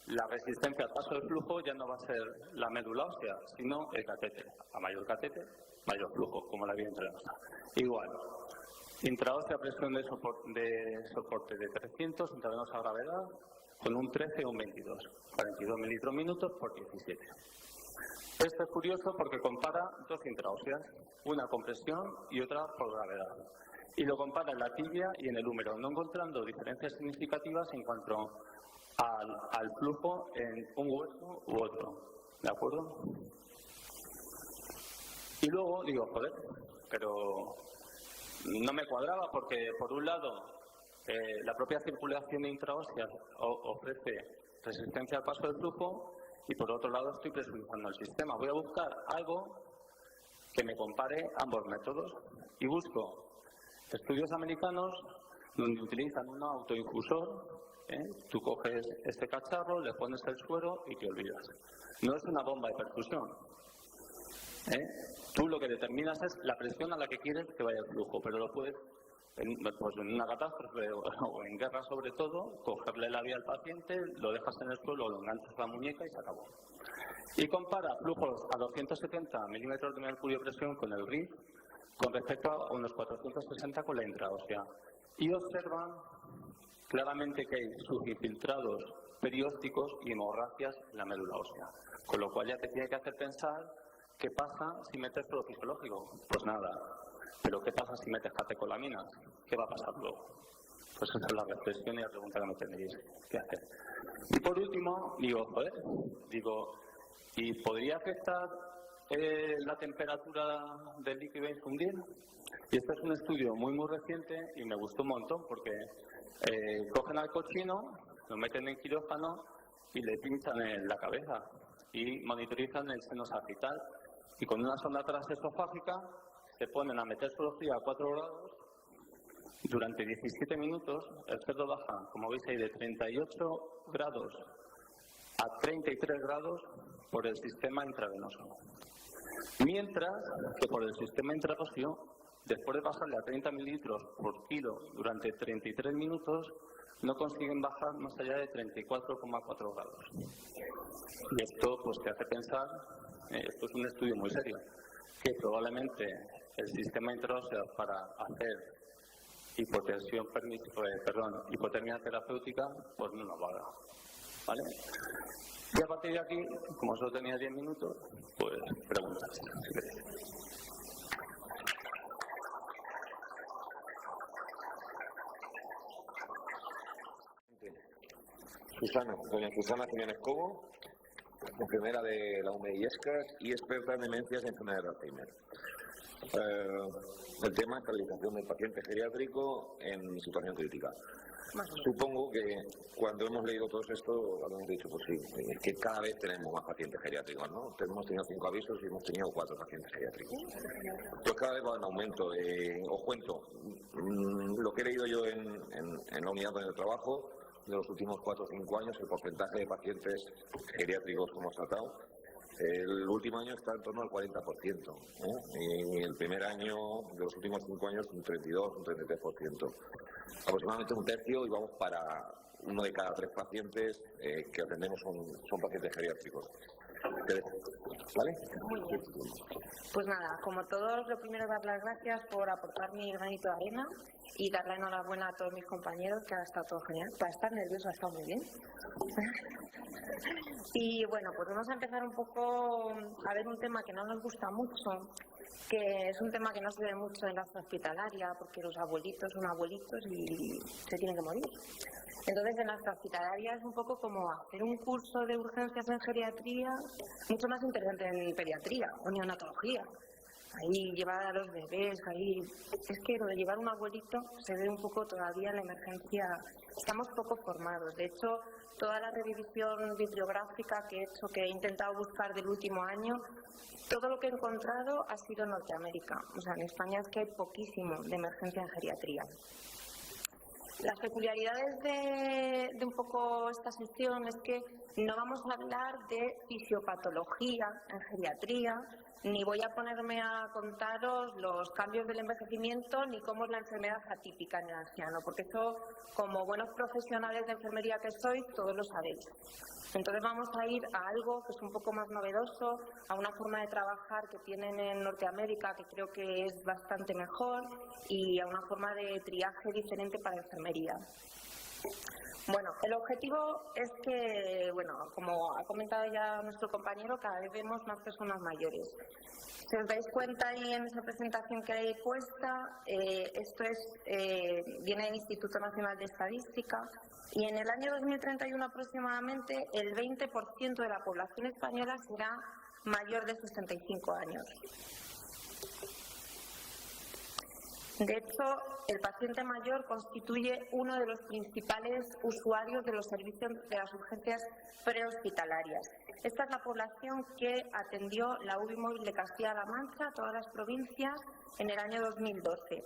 la resistencia al paso del flujo ya no va a ser la médula ósea, sino el catéter. A mayor catéter, mayor flujo, como la vía intravenosa. Igual, intraósea presión de soporte de 300, intravenosa gravedad, con un 13 o un 22. 42 mililitros minutos por 17. Esto es curioso porque compara dos intraóseas, una con presión y otra por gravedad. Y lo compara en la tibia y en el húmero, no encontrando diferencias significativas en cuanto al flujo en un hueso u otro. ¿De acuerdo? Y luego digo, joder, pero no me cuadraba porque, por un lado, la propia circulación intraósea ofrece resistencia al paso del flujo y, por otro lado, estoy presurizando el sistema. Voy a buscar algo que me compare ambos métodos y busco estudios americanos donde utilizan un autoinfusor. Tú coges este cacharro, le pones el suero y te olvidas. No es una bomba de perfusión. Tú lo que determinas es la presión a la que quieres que vaya el flujo, pero lo puedes, pues en una catástrofe o en guerra sobre todo, cogerle la vía al paciente, lo dejas en el suelo, lo enganchas a la muñeca y se acabó. Y compara flujos a 270 milímetros de mercurio de presión con el RIF con respecto a unos 460 con la intraósea. Y observan claramente que hay subinfiltrados periósticos y hemorragias en la médula ósea. Con lo cual ya te tiene que hacer pensar qué pasa si metes todo fisiológico. Pues nada. Pero ¿qué pasa si metes catecolaminas? ¿Qué va a pasar luego? Pues esa es la reflexión y la pregunta que me tenéis que hacer. Y por último, digo, ¿y podría afectar la temperatura del líquido a infundir? Y este es un estudio muy reciente y me gustó un montón porque cogen al cochino, lo meten en quirófano y le pinchan en la cabeza y monitorizan el seno sagital y con una sonda transesofágica se ponen a meter suelo frío a 4 grados durante 17 minutos. El cerdo baja, como veis ahí, de 38 grados a 33 grados por el sistema intravenoso. Mientras que por el sistema intraóseo, después de pasarle a 30 mililitros por kilo durante 33 minutos, no consiguen bajar más allá de 34,4 grados. Y esto pues te hace pensar, esto es un estudio muy serio, que probablemente el sistema intraóseo para hacer hipotermia terapéutica pues no nos va a dar. ¿Vale? Y a partir de aquí, como solo tenía 10 minutos, pues preguntas. Doña Susana Jiménez Cobo, enfermera de la UME Illescas y experta en demencias y enfermedades de Alzheimer. El tema es estabilización del paciente geriátrico en situación crítica. Supongo que cuando hemos leído todo esto, hemos dicho, pues sí, es que cada vez tenemos más pacientes geriátricos, ¿no? Hemos tenido 5 avisos y hemos tenido 4 pacientes geriátricos. Pues cada vez va en aumento. Os cuento, lo que he leído yo en la unidad donde trabajo, de los últimos 4 o 5 años, el porcentaje de pacientes geriátricos que hemos tratado, el último año está en torno al 40%, y el primer año de los últimos 5 años un 32, un 33%. Aproximadamente un tercio, y vamos para 1 de cada 3 pacientes que atendemos son pacientes geriátricos. ¿Vale? Muy bien. Pues nada, como todos, lo primero dar las gracias por aportar mi granito de arena y dar la enhorabuena a todos mis compañeros, que ha estado todo genial. Para estar nervioso ha estado muy bien. Y bueno, pues vamos a empezar un poco a ver un tema que no nos gusta mucho, que es un tema que no se ve mucho en la hospitalaria, porque los abuelitos son abuelitos y se tienen que morir. Entonces, en la hospitalaria es un poco como hacer un curso de urgencias en geriatría, mucho más interesante en pediatría o neonatología. Ahí llevar a los bebés, ahí... Es que lo de llevar un abuelito se ve un poco todavía en la emergencia. Estamos poco formados. De hecho, toda la revisión bibliográfica que he hecho, que he intentado buscar del último año, todo lo que he encontrado ha sido en Norteamérica. O sea, en España es que hay poquísimo de emergencia en geriatría. Las peculiaridades de un poco esta sesión es que no vamos a hablar de fisiopatología en geriatría, ni voy a ponerme a contaros los cambios del envejecimiento ni cómo es la enfermedad atípica en el anciano, porque eso, como buenos profesionales de enfermería que sois, todos lo sabéis. Entonces vamos a ir a algo que es un poco más novedoso, a una forma de trabajar que tienen en Norteamérica, que creo que es bastante mejor, y a una forma de triaje diferente para enfermería. Bueno, el objetivo es que, bueno, como ha comentado ya nuestro compañero, cada vez vemos más personas mayores. Si os dais cuenta ahí en esa presentación que hay puesta, esto viene del Instituto Nacional de Estadística, y en el año 2031 aproximadamente el 20% de la población española será mayor de 65 años. De hecho, el paciente mayor constituye uno de los principales usuarios de los servicios de las urgencias prehospitalarias. Esta es la población que atendió la UBI móvil de Castilla-La Mancha, todas las provincias, en el año 2012.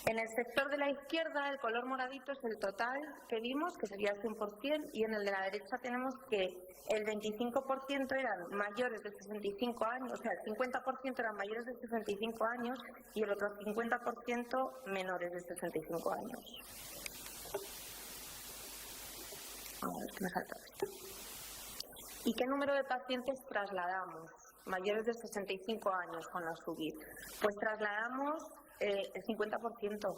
En el sector de la izquierda, el color moradito es el total que vimos, que sería el 100%, y en el de la derecha tenemos que el 25% eran mayores de 65 años, o sea, el 50% eran mayores de 65 años y el otro 50% menores de 65 años. A ver, que me falta esto. ¿Y qué número de pacientes trasladamos mayores de 65 años con la SUBI? Pues trasladamos el 50%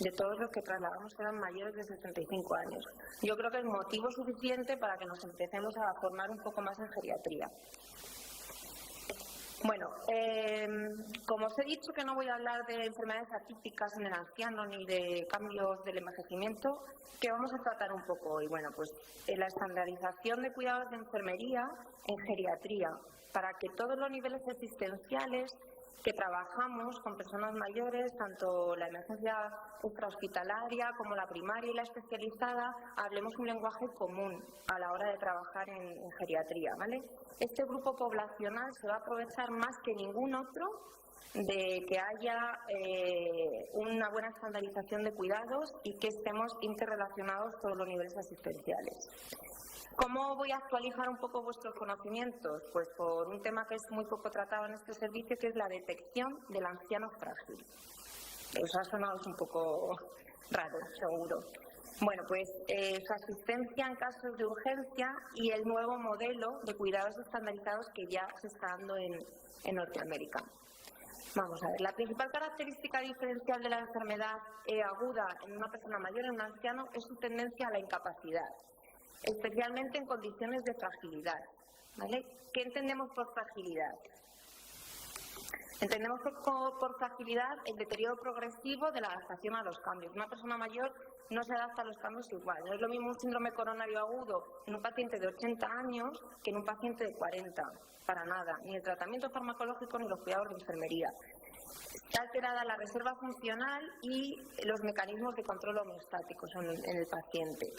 de todos los que trasladamos eran mayores de 65 años. Yo creo que es motivo suficiente para que nos empecemos a formar un poco más en geriatría. Bueno, como os he dicho que no voy a hablar de enfermedades atípicas en el anciano ni de cambios del envejecimiento, ¿qué vamos a tratar un poco hoy? Bueno, pues la estandarización de cuidados de enfermería en geriatría, para que todos los niveles existenciales que trabajamos con personas mayores, tanto la emergencia extrahospitalaria como la primaria y la especializada, hablemos un lenguaje común a la hora de trabajar en geriatría, ¿vale? Este grupo poblacional se va a aprovechar más que ningún otro de que haya una buena estandarización de cuidados y que estemos interrelacionados todos los niveles asistenciales. ¿Cómo voy a actualizar un poco vuestros conocimientos? Pues por un tema que es muy poco tratado en este servicio, que es la detección del anciano frágil. Eso ha sonado un poco raro, seguro. Bueno, pues su asistencia en casos de urgencia y el nuevo modelo de cuidados estandarizados que ya se está dando en Norteamérica. Vamos a ver, la principal característica diferencial de la enfermedad aguda en una persona mayor, en un anciano, es su tendencia a la incapacidad, especialmente en condiciones de fragilidad, ¿vale? ¿Qué entendemos por fragilidad? Entendemos por fragilidad el deterioro progresivo de la adaptación a los cambios. Una persona mayor no se adapta a los cambios igual. No es lo mismo un síndrome coronario agudo en un paciente de 80 años que en un paciente de 40, para nada. Ni el tratamiento farmacológico ni los cuidados de enfermería. Está alterada la reserva funcional y los mecanismos de control homeostáticos en el paciente.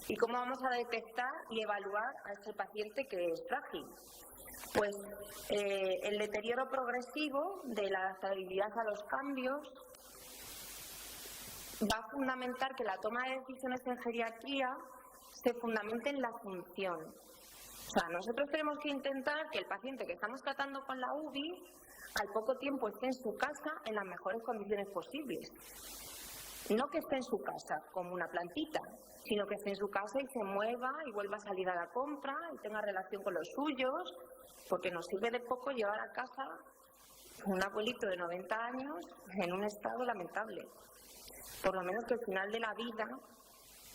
¿Y cómo vamos a detectar y evaluar a ese paciente que es frágil? Pues el deterioro progresivo de la adaptabilidad a los cambios va a fundamentar que la toma de decisiones en geriatría se fundamente en la función. O sea, nosotros tenemos que intentar que el paciente que estamos tratando con la UBI al poco tiempo esté en su casa en las mejores condiciones posibles. No que esté en su casa como una plantita, sino que esté en su casa y se mueva y vuelva a salir a la compra y tenga relación con los suyos, porque nos sirve de poco llevar a casa un abuelito de 90 años en un estado lamentable. Por lo menos que al final de la vida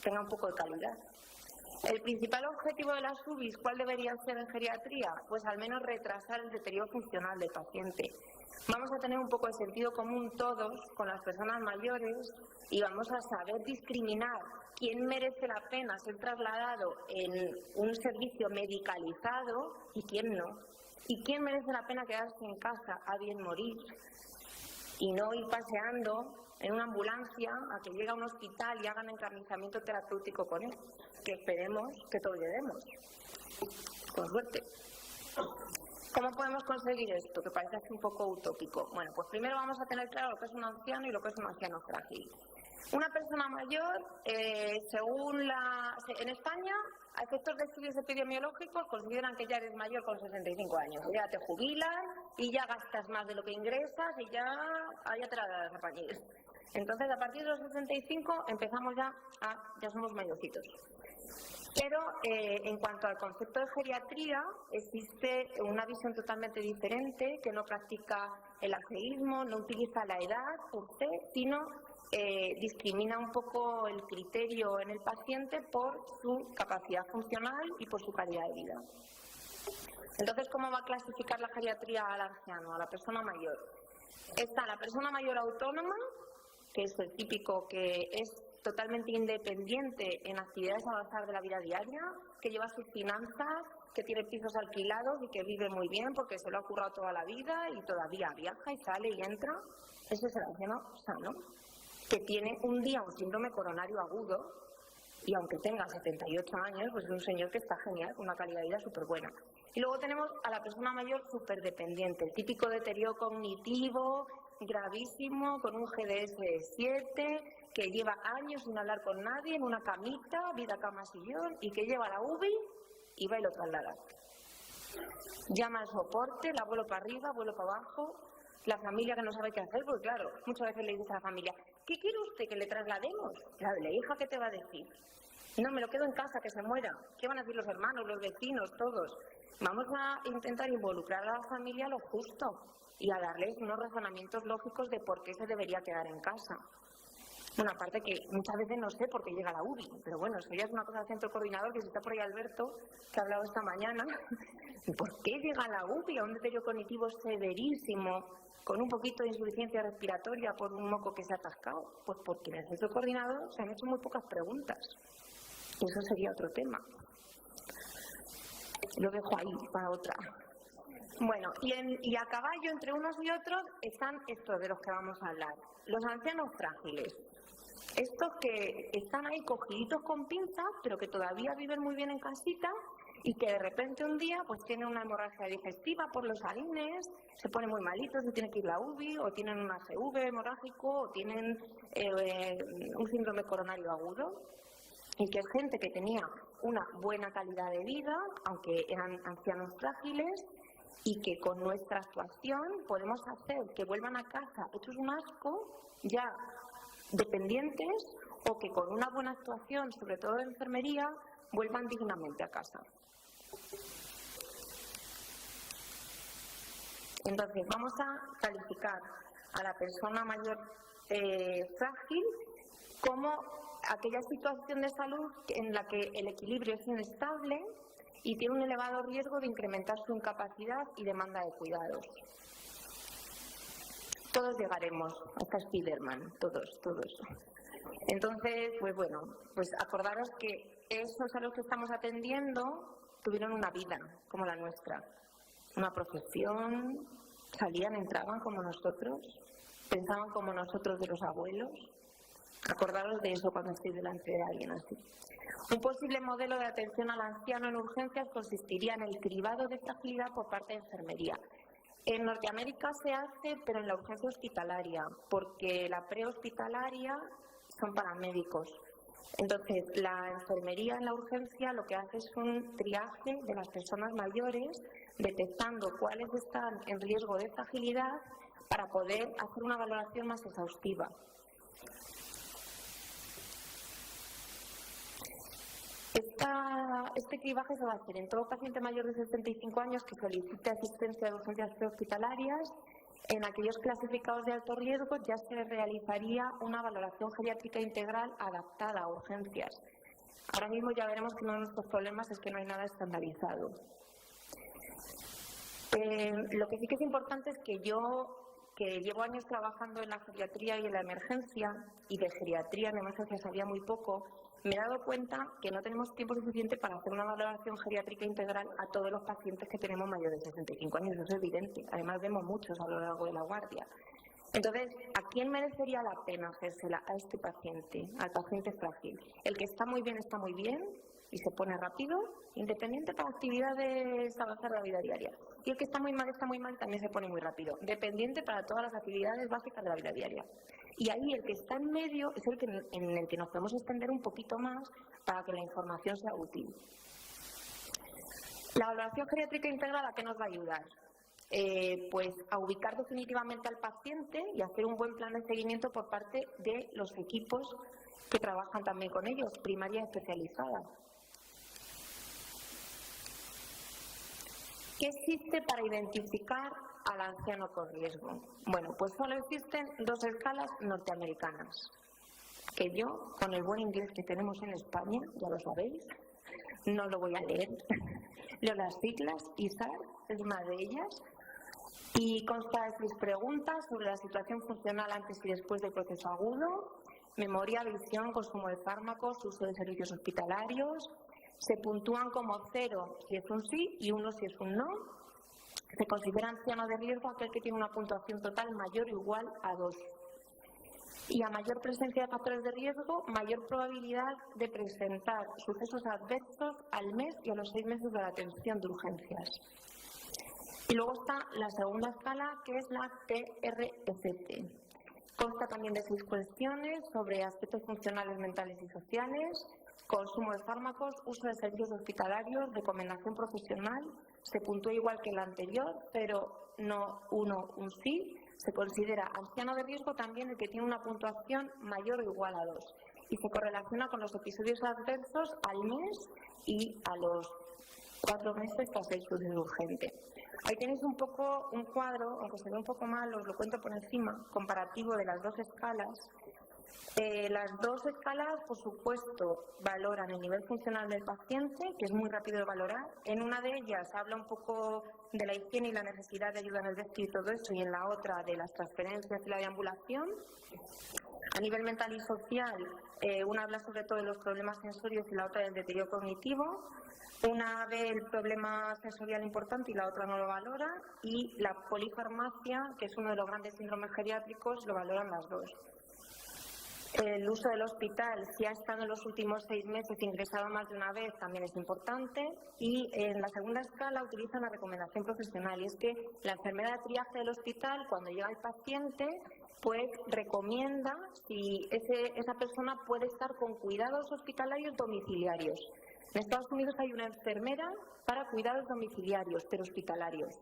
tenga un poco de calidad. El principal objetivo de las UBIs, ¿cuál debería ser en geriatría? Pues al menos retrasar el deterioro funcional del paciente. Vamos a tener un poco de sentido común todos con las personas mayores y vamos a saber discriminar quién merece la pena ser trasladado en un servicio medicalizado y quién no. Y quién merece la pena quedarse en casa a bien morir y no ir paseando en una ambulancia a que llegue a un hospital y hagan encarnizamiento terapéutico con él, que esperemos que todos lleguemos, con suerte. ¿Cómo podemos conseguir esto? Que parece así un poco utópico. Bueno, pues primero vamos a tener claro lo que es un anciano y lo que es un anciano frágil. Una persona mayor, en España, a efectos de estudios epidemiológicos, consideran que ya eres mayor con 65 años. Ya te jubilas y ya gastas más de lo que ingresas y ya te la das a pañir. Entonces, a partir de los 65 empezamos ya somos mayorcitos. Pero en cuanto al concepto de geriatría, existe una visión totalmente diferente que no practica el ageísmo, no utiliza la edad por sí, sino discrimina un poco el criterio en el paciente por su capacidad funcional y por su calidad de vida. Entonces, ¿cómo va a clasificar la geriatría al anciano, a la persona mayor? Está la persona mayor autónoma, que es el típico que es totalmente independiente en actividades avanzadas de la vida diaria, que lleva sus finanzas, que tiene pisos alquilados y que vive muy bien porque se lo ha currado toda la vida y todavía viaja y sale y entra. Ese es el anciano sano, que tiene un día un síndrome coronario agudo y aunque tenga 78 años, pues es un señor que está genial, con una calidad de vida súper buena. Y luego tenemos a la persona mayor súper dependiente, el típico deterioro cognitivo gravísimo, con un GDS-7, que lleva años sin hablar con nadie, en una camita, vida cama sillón, y que lleva la UBI y va y lo traslada. Llama al soporte, la vuelo para arriba, vuelo para abajo, la familia que no sabe qué hacer, porque claro, muchas veces le dice a la familia, ¿qué quiere usted, que le traslademos? La hija, ¿qué te va a decir? No, me lo quedo en casa, que se muera. ¿Qué van a decir los hermanos, los vecinos, todos? Vamos a intentar involucrar a la familia lo justo y a darles unos razonamientos lógicos de por qué se debería quedar en casa. Bueno, aparte que muchas veces no sé por qué llega la UBI, pero bueno, eso ya es una cosa del centro coordinador, que si está por ahí Alberto, que ha hablado esta mañana. ¿Por qué llega la UBI a un deterioro cognitivo severísimo, con un poquito de insuficiencia respiratoria por un moco que se ha atascado? Pues porque en el centro coordinador se han hecho muy pocas preguntas. Eso sería otro tema. Lo dejo ahí para otra. Bueno, y a caballo entre unos y otros están estos de los que vamos a hablar. Los ancianos frágiles. Estos que están ahí cogiditos con pinzas, pero que todavía viven muy bien en casita y que de repente un día pues tienen una hemorragia digestiva por los harines, se ponen muy malitos y tienen que ir a la UBI, o tienen un ACV hemorrágico, o tienen un síndrome coronario agudo, y que es gente que tenía una buena calidad de vida, aunque eran ancianos frágiles, y que con nuestra actuación podemos hacer que vuelvan a casa hechos un asco, ya dependientes, o que con una buena actuación, sobre todo de enfermería, vuelvan dignamente a casa. Entonces, vamos a calificar a la persona mayor frágil como aquella situación de salud en la que el equilibrio es inestable y tiene un elevado riesgo de incrementar su incapacidad y demanda de cuidados. Todos llegaremos hasta Spiderman, todos. Entonces, pues bueno, pues acordaros que esos a los que estamos atendiendo tuvieron una vida como la nuestra, una profesión, salían, entraban como nosotros, pensaban como nosotros de los abuelos. Acordaros de eso cuando estéis delante de alguien así. Un posible modelo de atención al anciano en urgencias consistiría en el cribado de fragilidad por parte de enfermería. En Norteamérica se hace, pero en la urgencia hospitalaria, porque la prehospitalaria son paramédicos. Entonces, la enfermería en la urgencia lo que hace es un triaje de las personas mayores, detectando cuáles están en riesgo de fragilidad para poder hacer una valoración más exhaustiva. Este cribaje se va a hacer en todo paciente mayor de 65 años que solicite asistencia de urgencias prehospitalarias. En aquellos clasificados de alto riesgo ya se realizaría una valoración geriátrica integral adaptada a urgencias. Ahora mismo ya veremos que uno de nuestros problemas es que no hay nada estandarizado. Lo que sí que es importante es que yo, que llevo años trabajando en la geriatría y en la emergencia, y de geriatría en emergencia sabía muy poco, me he dado cuenta que no tenemos tiempo suficiente para hacer una valoración geriátrica integral a todos los pacientes que tenemos mayores de 65 años, eso es evidente. Además vemos muchos a lo largo de la guardia. Entonces, ¿a quién merecería la pena hacérsela? A este paciente, al paciente frágil. El que está muy bien y se pone rápido, independiente para actividades avanzadas de la vida diaria. Y el que está muy mal también se pone muy rápido, dependiente para todas las actividades básicas de la vida diaria. Y ahí el que está en medio es el que, en el que nos podemos extender un poquito más para que la información sea útil. La valoración geriátrica integrada, ¿qué nos va a ayudar? Pues a ubicar definitivamente al paciente y hacer un buen plan de seguimiento por parte de los equipos que trabajan también con ellos, primaria especializada. ¿Qué existe para identificar al anciano con riesgo? Bueno, pues solo existen 2 escalas norteamericanas, que yo, con el buen inglés que tenemos en España, ya lo sabéis, no lo voy a leer. Leo las siglas, ISAR es una de ellas, y consta de 6 preguntas sobre la situación funcional antes y después del proceso agudo, memoria, visión, consumo de fármacos, uso de servicios hospitalarios. Se puntúan como 0 si es un sí y 1 si es un no. Se considera anciano de riesgo aquel que tiene una puntuación total mayor o igual a 2. Y a mayor presencia de factores de riesgo, mayor probabilidad de presentar sucesos adversos al mes y a los 6 meses de la atención de urgencias. Y luego está la segunda escala, que es la TRFT. Consta también de 6 cuestiones sobre aspectos funcionales, mentales y sociales, consumo de fármacos, uso de servicios hospitalarios, recomendación profesional. Se puntúa igual que el anterior, pero no un sí. Se considera anciano de riesgo también el que tiene una puntuación mayor o igual a 2 y se correlaciona con los episodios adversos al mes y a los 4 meses tras el suceso urgente. Ahí tenéis un poco un cuadro, aunque se ve un poco mal, os lo cuento por encima, comparativo de las 2 escalas. Las 2 escalas, por supuesto, valoran el nivel funcional del paciente, que es muy rápido de valorar. En una de ellas habla un poco de la higiene y la necesidad de ayuda en el vestir y todo eso, y en la otra de las transferencias y la deambulación. A nivel mental y social, una habla sobre todo de los problemas sensorios y la otra del deterioro cognitivo. Una ve el problema sensorial importante y la otra no lo valora. Y la polifarmacia, que es uno de los grandes síndromes geriátricos, lo valoran las 2. El uso del hospital, si ha estado en los últimos 6 meses ingresado más de una vez, también es importante. Y en la segunda escala utilizan la recomendación profesional, y es que la enfermera de triaje del hospital, cuando llega el paciente, pues recomienda si esa persona puede estar con cuidados hospitalarios domiciliarios. En Estados Unidos hay una enfermera para cuidados domiciliarios, pero hospitalarios.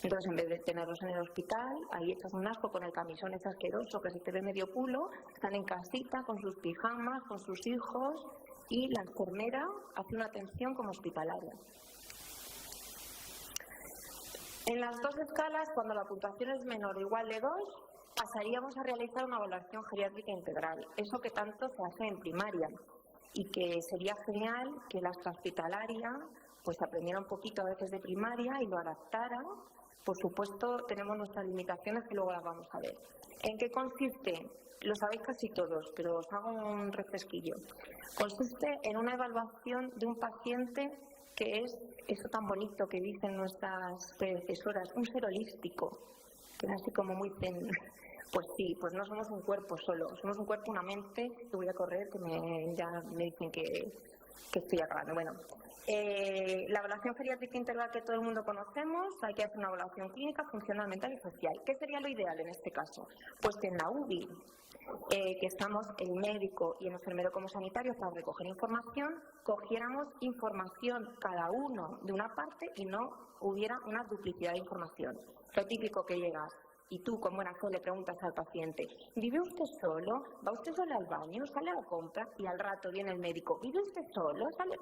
Entonces, en vez de tenerlos en el hospital, ahí echas un asco con el camisón ese asqueroso que se te ve medio culo, están en casita con sus pijamas, con sus hijos, y la enfermera hace una atención como hospitalaria. En las 2 escalas, cuando la puntuación es menor o igual de 2, pasaríamos a realizar una evaluación geriátrica integral, eso que tanto se hace en primaria, y que sería genial que la extrahospitalaria pues aprendiera un poquito a veces de primaria y lo adaptara. Por supuesto, tenemos nuestras limitaciones que luego las vamos a ver. ¿En qué consiste? Lo sabéis casi todos, pero os hago un refresquillo. Consiste en una evaluación de un paciente que es eso tan bonito que dicen nuestras predecesoras, un ser holístico, que es así como muy zen. Pues sí, pues no somos un cuerpo solo, somos un cuerpo, una mente, que voy a correr, que ya me dicen que estoy acabando. Bueno, la evaluación geriátrica integral que todo el mundo conocemos, hay que hacer una evaluación clínica, funcional, mental y social. ¿Qué sería lo ideal en este caso? Pues que en la UBI, que estamos el médico y el enfermero como sanitario para recoger información, cogiéramos información cada uno de una parte y no hubiera una duplicidad de información. Lo típico que llegas y tú con buena fe le preguntas al paciente, ¿vive usted solo? ¿Va usted solo al baño? ¿Sale a la compra? Y al rato viene el médico, ¿vive usted solo? ¿Sale?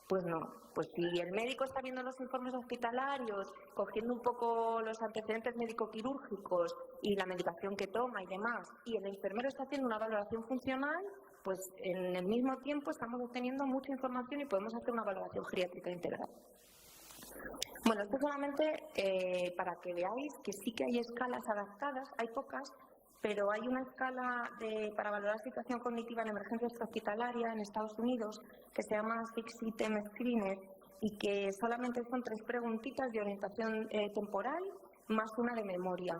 Pues no, pues si el médico está viendo los informes hospitalarios, cogiendo un poco los antecedentes médico-quirúrgicos y la medicación que toma y demás, y el enfermero está haciendo una valoración funcional, pues en el mismo tiempo estamos obteniendo mucha información y podemos hacer una valoración geriátrica integral. Bueno, esto solamente para que veáis que sí que hay escalas adaptadas, hay pocas, pero hay una escala para valorar situación cognitiva en emergencia extrahospitalaria en Estados Unidos que se llama 6-Item Screener y que solamente son 3 preguntitas de orientación temporal más una de memoria.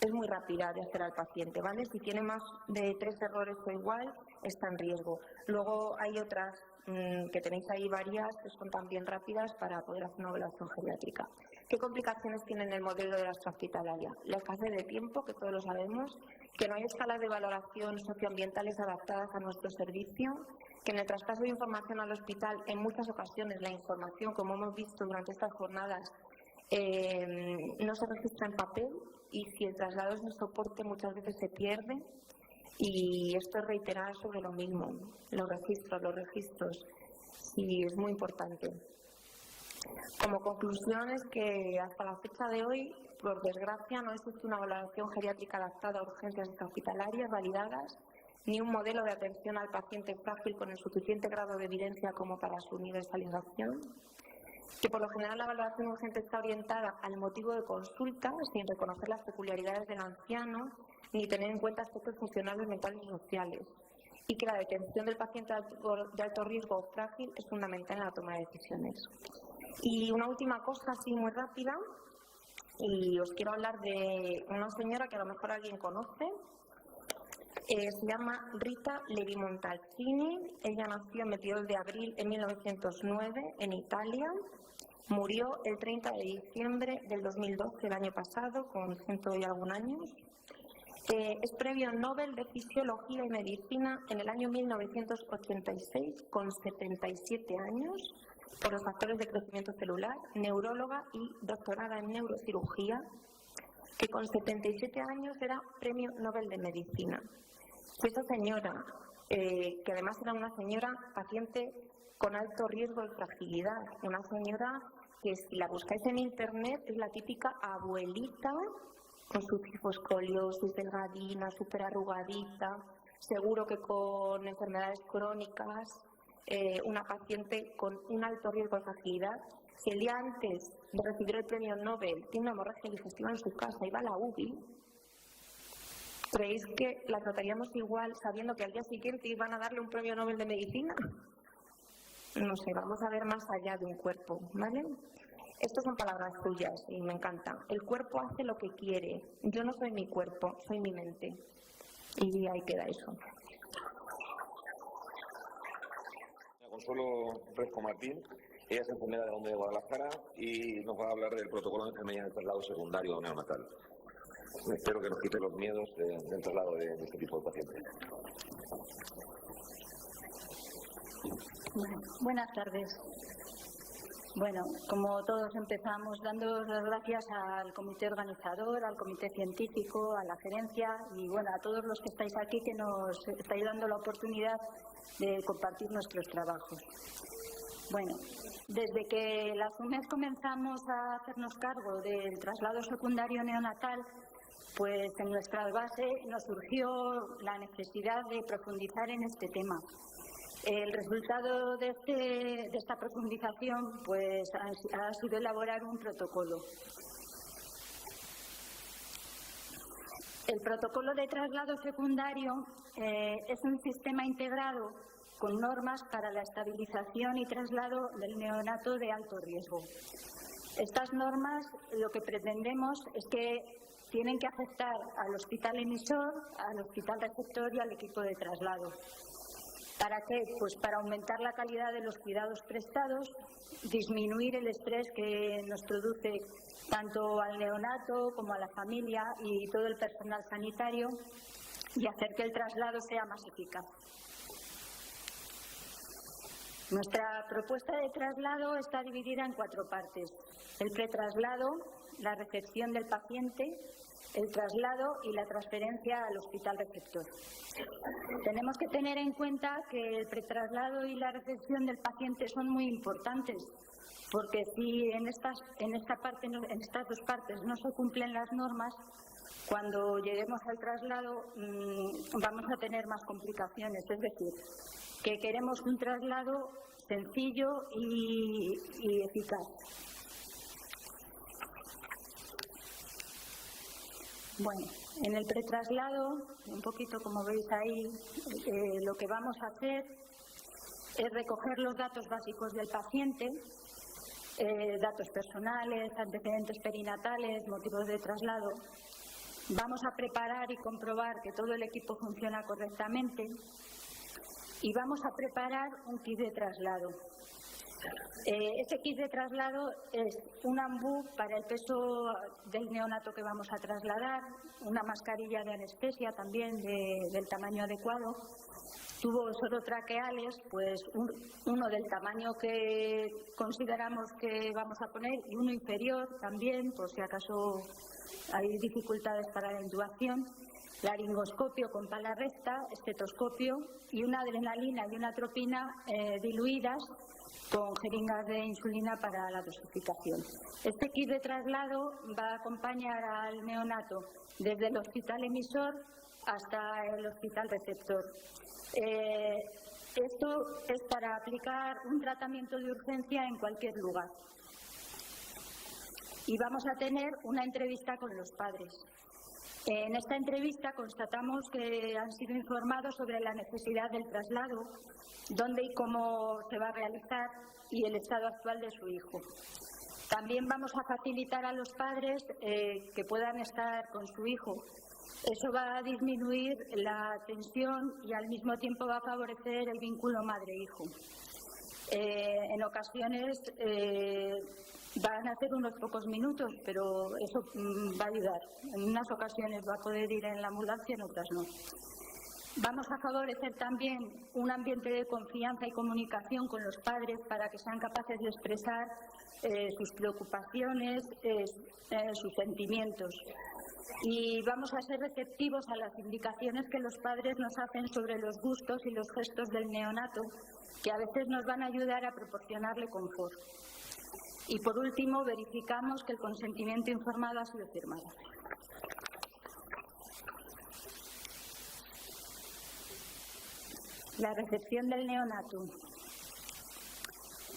Es muy rápida de hacer al paciente, ¿vale? Si tiene más de 3 errores o igual, está en riesgo. Luego hay otras que tenéis ahí varias que son también rápidas para poder hacer una evaluación geriátrica. ¿Qué complicaciones tiene el modelo de la extrahospitalaria? La escasez de tiempo, que todos lo sabemos, que no hay escalas de valoración socioambientales adaptadas a nuestro servicio, que en el traspaso de información al hospital, en muchas ocasiones la información, como hemos visto durante estas jornadas, no se registra en papel y si el traslado es en soporte muchas veces se pierde. Y esto es reiterar sobre lo mismo, los registros, y es muy importante. Como conclusión es que hasta la fecha de hoy, por desgracia, no existe una valoración geriátrica adaptada a urgencias hospitalarias validadas, ni un modelo de atención al paciente frágil con el suficiente grado de evidencia como para su universalización, que por lo general la valoración urgente está orientada al motivo de consulta sin reconocer las peculiaridades del anciano ni tener en cuenta aspectos funcionales, mentales y sociales, y que la detención del paciente de alto riesgo o frágil es fundamental en la toma de decisiones. Y una última cosa así muy rápida, y os quiero hablar de una señora que a lo mejor alguien conoce. Se llama Rita Levi Montalcini. Ella nació el 22 de abril de 1909 en Italia. Murió el 30 de diciembre del 2012, el año pasado, con 100 y algún años. Es premio Nobel de Fisiología y Medicina en el año 1986, con 77 años, por los factores de crecimiento celular, neuróloga y doctorada en neurocirugía, que con 77 años era premio Nobel de Medicina. Esa señora, que además era una señora paciente con alto riesgo de fragilidad, una señora que si la buscáis en internet es la típica abuelita con su escoliosis delgadina, súper arrugadita, seguro que con enfermedades crónicas, una paciente con un alto riesgo de fragilidad. Si el día antes de recibir el premio Nobel tiene una hemorragia digestiva en su casa y va a la UBI, ¿creéis que la trataríamos igual sabiendo que al día siguiente iban a darle un premio Nobel de Medicina? No sé, vamos a ver más allá de un cuerpo, ¿vale? Estas son palabras suyas y me encantan. El cuerpo hace lo que quiere. Yo no soy mi cuerpo, soy mi mente. Y ahí queda eso. Consuelo Fresco Martín, ella es enfermera de la UNED de Guadalajara y nos va a hablar del protocolo de enfermería en el traslado secundario neonatal. Espero que nos quite los miedos del traslado de este tipo de pacientes. Buenas tardes. Bueno, como todos empezamos dando las gracias al comité organizador, al comité científico, a la gerencia y bueno, a todos los que estáis aquí que nos estáis dando la oportunidad de compartir nuestros trabajos. Bueno, desde que las UNED comenzamos a hacernos cargo del traslado secundario neonatal, pues en nuestra base nos surgió la necesidad de profundizar en este tema. El resultado de esta profundización pues, ha sido elaborar un protocolo. El protocolo de traslado secundario es un sistema integrado con normas para la estabilización y traslado del neonato de alto riesgo. Estas normas lo que pretendemos es que tienen que afectar al hospital emisor, al hospital receptor y al equipo de traslado. ¿Para qué? Pues para aumentar la calidad de los cuidados prestados, disminuir el estrés que nos produce tanto al neonato como a la familia y todo el personal sanitario y hacer que el traslado sea más eficaz. Nuestra propuesta de traslado está dividida en 4 partes: el pretraslado, la recepción del paciente, el traslado y la transferencia al hospital receptor. Tenemos que tener en cuenta que el pretraslado y la recepción del paciente son muy importantes, porque si en estas dos partes no se cumplen las normas, cuando lleguemos al traslado vamos a tener más complicaciones. Es decir, que queremos un traslado sencillo y eficaz. Bueno, en el pretraslado, un poquito como veis ahí, lo que vamos a hacer es recoger los datos básicos del paciente, datos personales, antecedentes perinatales, motivos de traslado. Vamos a preparar y comprobar que todo el equipo funciona correctamente y vamos a preparar un kit de traslado. Ese kit de traslado es un ambú para el peso del neonato que vamos a trasladar, una mascarilla de anestesia también del tamaño adecuado, tubos orotraqueales, pues uno del tamaño que consideramos que vamos a poner y uno inferior también, por si acaso hay dificultades para la intubación, laringoscopio con pala recta, estetoscopio y una adrenalina y una atropina diluidas con jeringas de insulina para la dosificación. Este kit de traslado va a acompañar al neonato desde el hospital emisor hasta el hospital receptor. Esto es para aplicar un tratamiento de urgencia en cualquier lugar. Y vamos a tener una entrevista con los padres. En esta entrevista constatamos que han sido informados sobre la necesidad del traslado, dónde y cómo se va a realizar y el estado actual de su hijo. También vamos a facilitar a los padres que puedan estar con su hijo. Eso va a disminuir la tensión y al mismo tiempo va a favorecer el vínculo madre-hijo. En ocasiones van a ser unos pocos minutos, pero eso va a ayudar. En unas ocasiones va a poder ir en la ambulancia, en otras no. Vamos a favorecer también un ambiente de confianza y comunicación con los padres para que sean capaces de expresar sus preocupaciones, sus sentimientos. Y vamos a ser receptivos a las indicaciones que los padres nos hacen sobre los gustos y los gestos del neonato, que a veces nos van a ayudar a proporcionarle confort. Y por último, verificamos que el consentimiento informado ha sido firmado. La recepción del neonato.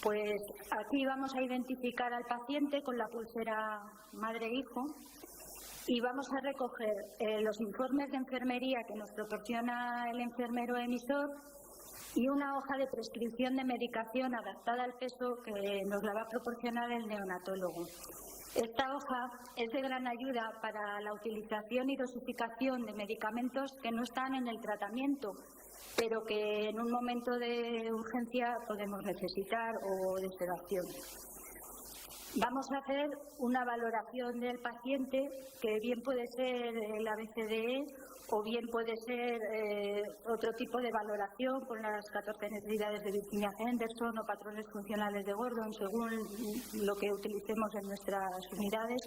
Pues aquí vamos a identificar al paciente con la pulsera madre-hijo y vamos a recoger los informes de enfermería que nos proporciona el enfermero emisor y una hoja de prescripción de medicación adaptada al peso que nos la va a proporcionar el neonatólogo. Esta hoja es de gran ayuda para la utilización y dosificación de medicamentos que no están en el tratamiento, pero que en un momento de urgencia podemos necesitar o de sedación. Vamos a hacer una valoración del paciente, que bien puede ser el ABCDE o bien puede ser otro tipo de valoración con las 14 necesidades de Virginia Henderson o patrones funcionales de Gordon, según lo que utilicemos en nuestras unidades.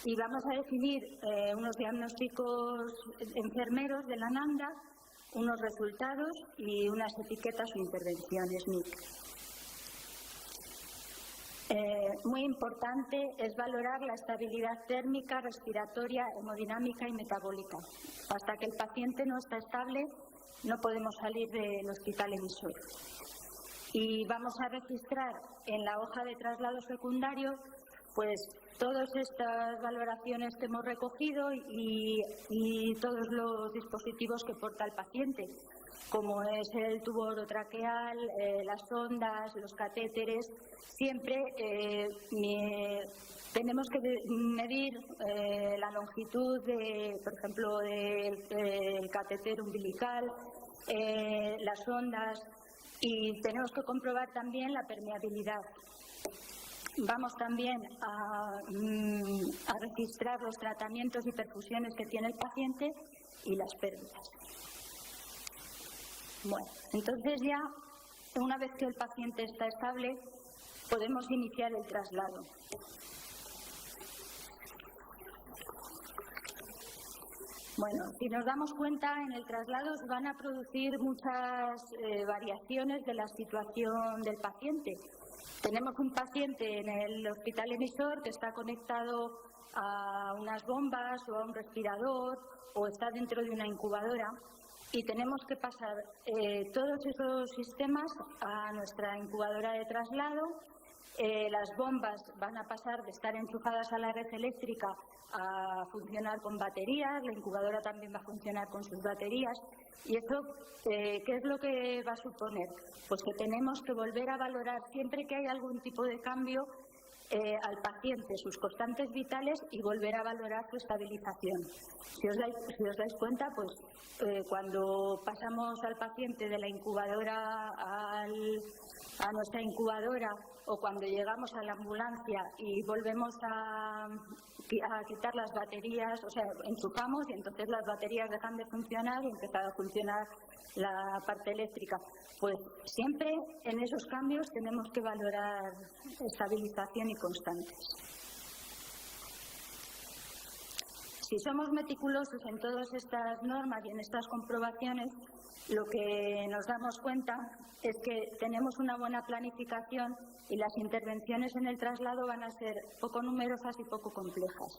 Y vamos a definir unos diagnósticos enfermeros de la NANDA, unos resultados y unas etiquetas o intervenciones MIC. Muy importante es valorar la estabilidad térmica, respiratoria, hemodinámica y metabólica. Hasta que el paciente no está estable, no podemos salir del hospital emisor. Y vamos a registrar en la hoja de traslado secundario pues todas estas valoraciones que hemos recogido y todos los dispositivos que porta el paciente, como es el tubo orotraqueal, las sondas, los catéteres. Siempre tenemos que medir la longitud, por ejemplo, del catéter umbilical, las sondas, y tenemos que comprobar también la permeabilidad. Vamos también a registrar los tratamientos y perfusiones que tiene el paciente y las pérdidas. Bueno, entonces ya, una vez que el paciente está estable, podemos iniciar el traslado. Bueno, si nos damos cuenta, en el traslado se van a producir muchas variaciones de la situación del paciente. Tenemos un paciente en el hospital emisor que está conectado a unas bombas o a un respirador o está dentro de una incubadora y tenemos que pasar todos esos sistemas a nuestra incubadora de traslado. Las bombas van a pasar de estar enchufadas a la red eléctrica a funcionar con baterías, la incubadora también va a funcionar con sus baterías. ¿Y esto qué es lo que va a suponer? Pues que tenemos que volver a valorar siempre que hay algún tipo de cambio al paciente sus constantes vitales y volver a valorar su estabilización. Si os dais cuenta, pues cuando pasamos al paciente de la incubadora a nuestra incubadora, o cuando llegamos a la ambulancia y volvemos a quitar las baterías, o sea, enchufamos y entonces las baterías dejan de funcionar y empieza a funcionar la parte eléctrica. Pues siempre en esos cambios tenemos que valorar estabilización y constantes. Si somos meticulosos en todas estas normas y en estas comprobaciones, lo que nos damos cuenta es que tenemos una buena planificación y las intervenciones en el traslado van a ser poco numerosas y poco complejas.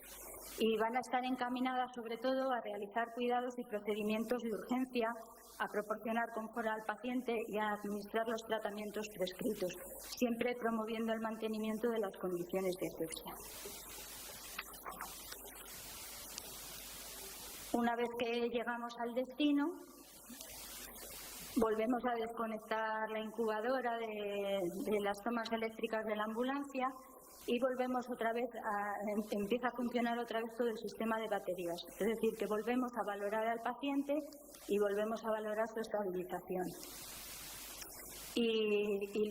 Y van a estar encaminadas sobre todo a realizar cuidados y procedimientos de urgencia, a proporcionar confort al paciente y a administrar los tratamientos prescritos, siempre promoviendo el mantenimiento de las condiciones de asepsia. Una vez que llegamos al destino, volvemos a desconectar la incubadora de las tomas eléctricas de la ambulancia y volvemos otra vez empieza a funcionar otra vez todo el sistema de baterías. Es decir, que volvemos a valorar al paciente y volvemos a valorar su estabilización. Y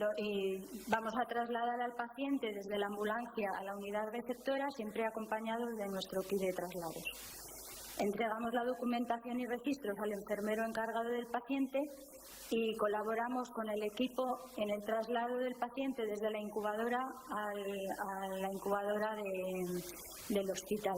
vamos a trasladar al paciente desde la ambulancia a la unidad receptora, siempre acompañados de nuestro kit de traslados. Entregamos la documentación y registros al enfermero encargado del paciente y colaboramos con el equipo en el traslado del paciente desde la incubadora a la incubadora del hospital.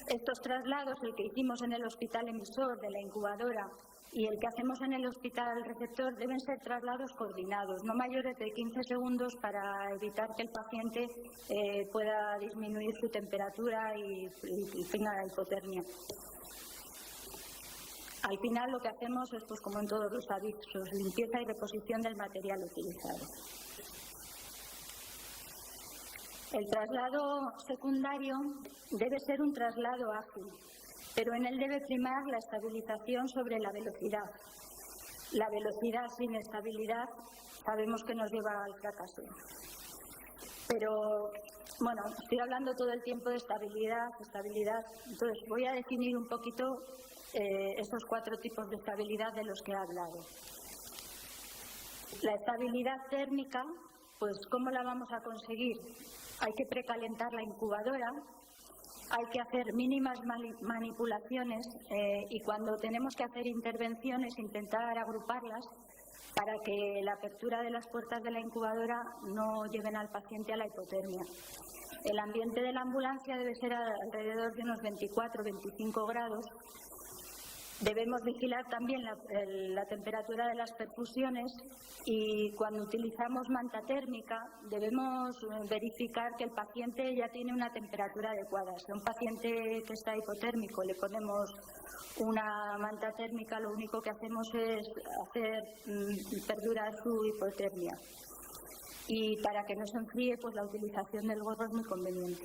Estos traslados, el que hicimos en el hospital emisor de la incubadora y el que hacemos en el hospital receptor, deben ser traslados coordinados, no mayores de 15 segundos para evitar que el paciente pueda disminuir su temperatura y tenga la hipotermia. Al final lo que hacemos es, pues como en todos los avisos, limpieza y reposición del material utilizado. El traslado secundario debe ser un traslado ágil, pero en él debe primar la estabilización sobre la velocidad. La velocidad sin estabilidad sabemos que nos lleva al fracaso. Pero, bueno, estoy hablando todo el tiempo de estabilidad. Entonces voy a definir un poquito estos 4 tipos de estabilidad de los que he hablado. La estabilidad térmica, pues ¿cómo la vamos a conseguir? Hay que precalentar la incubadora, hay que hacer mínimas manipulaciones y cuando tenemos que hacer intervenciones intentar agruparlas para que la apertura de las puertas de la incubadora no lleven al paciente a la hipotermia. El ambiente de la ambulancia debe ser alrededor de unos 24-25 grados. Debemos vigilar también la temperatura de las perfusiones y cuando utilizamos manta térmica debemos verificar que el paciente ya tiene una temperatura adecuada. Si a un paciente que está hipotérmico le ponemos una manta térmica, lo único que hacemos es hacer perdurar su hipotermia. Y para que no se enfríe, pues la utilización del gorro es muy conveniente.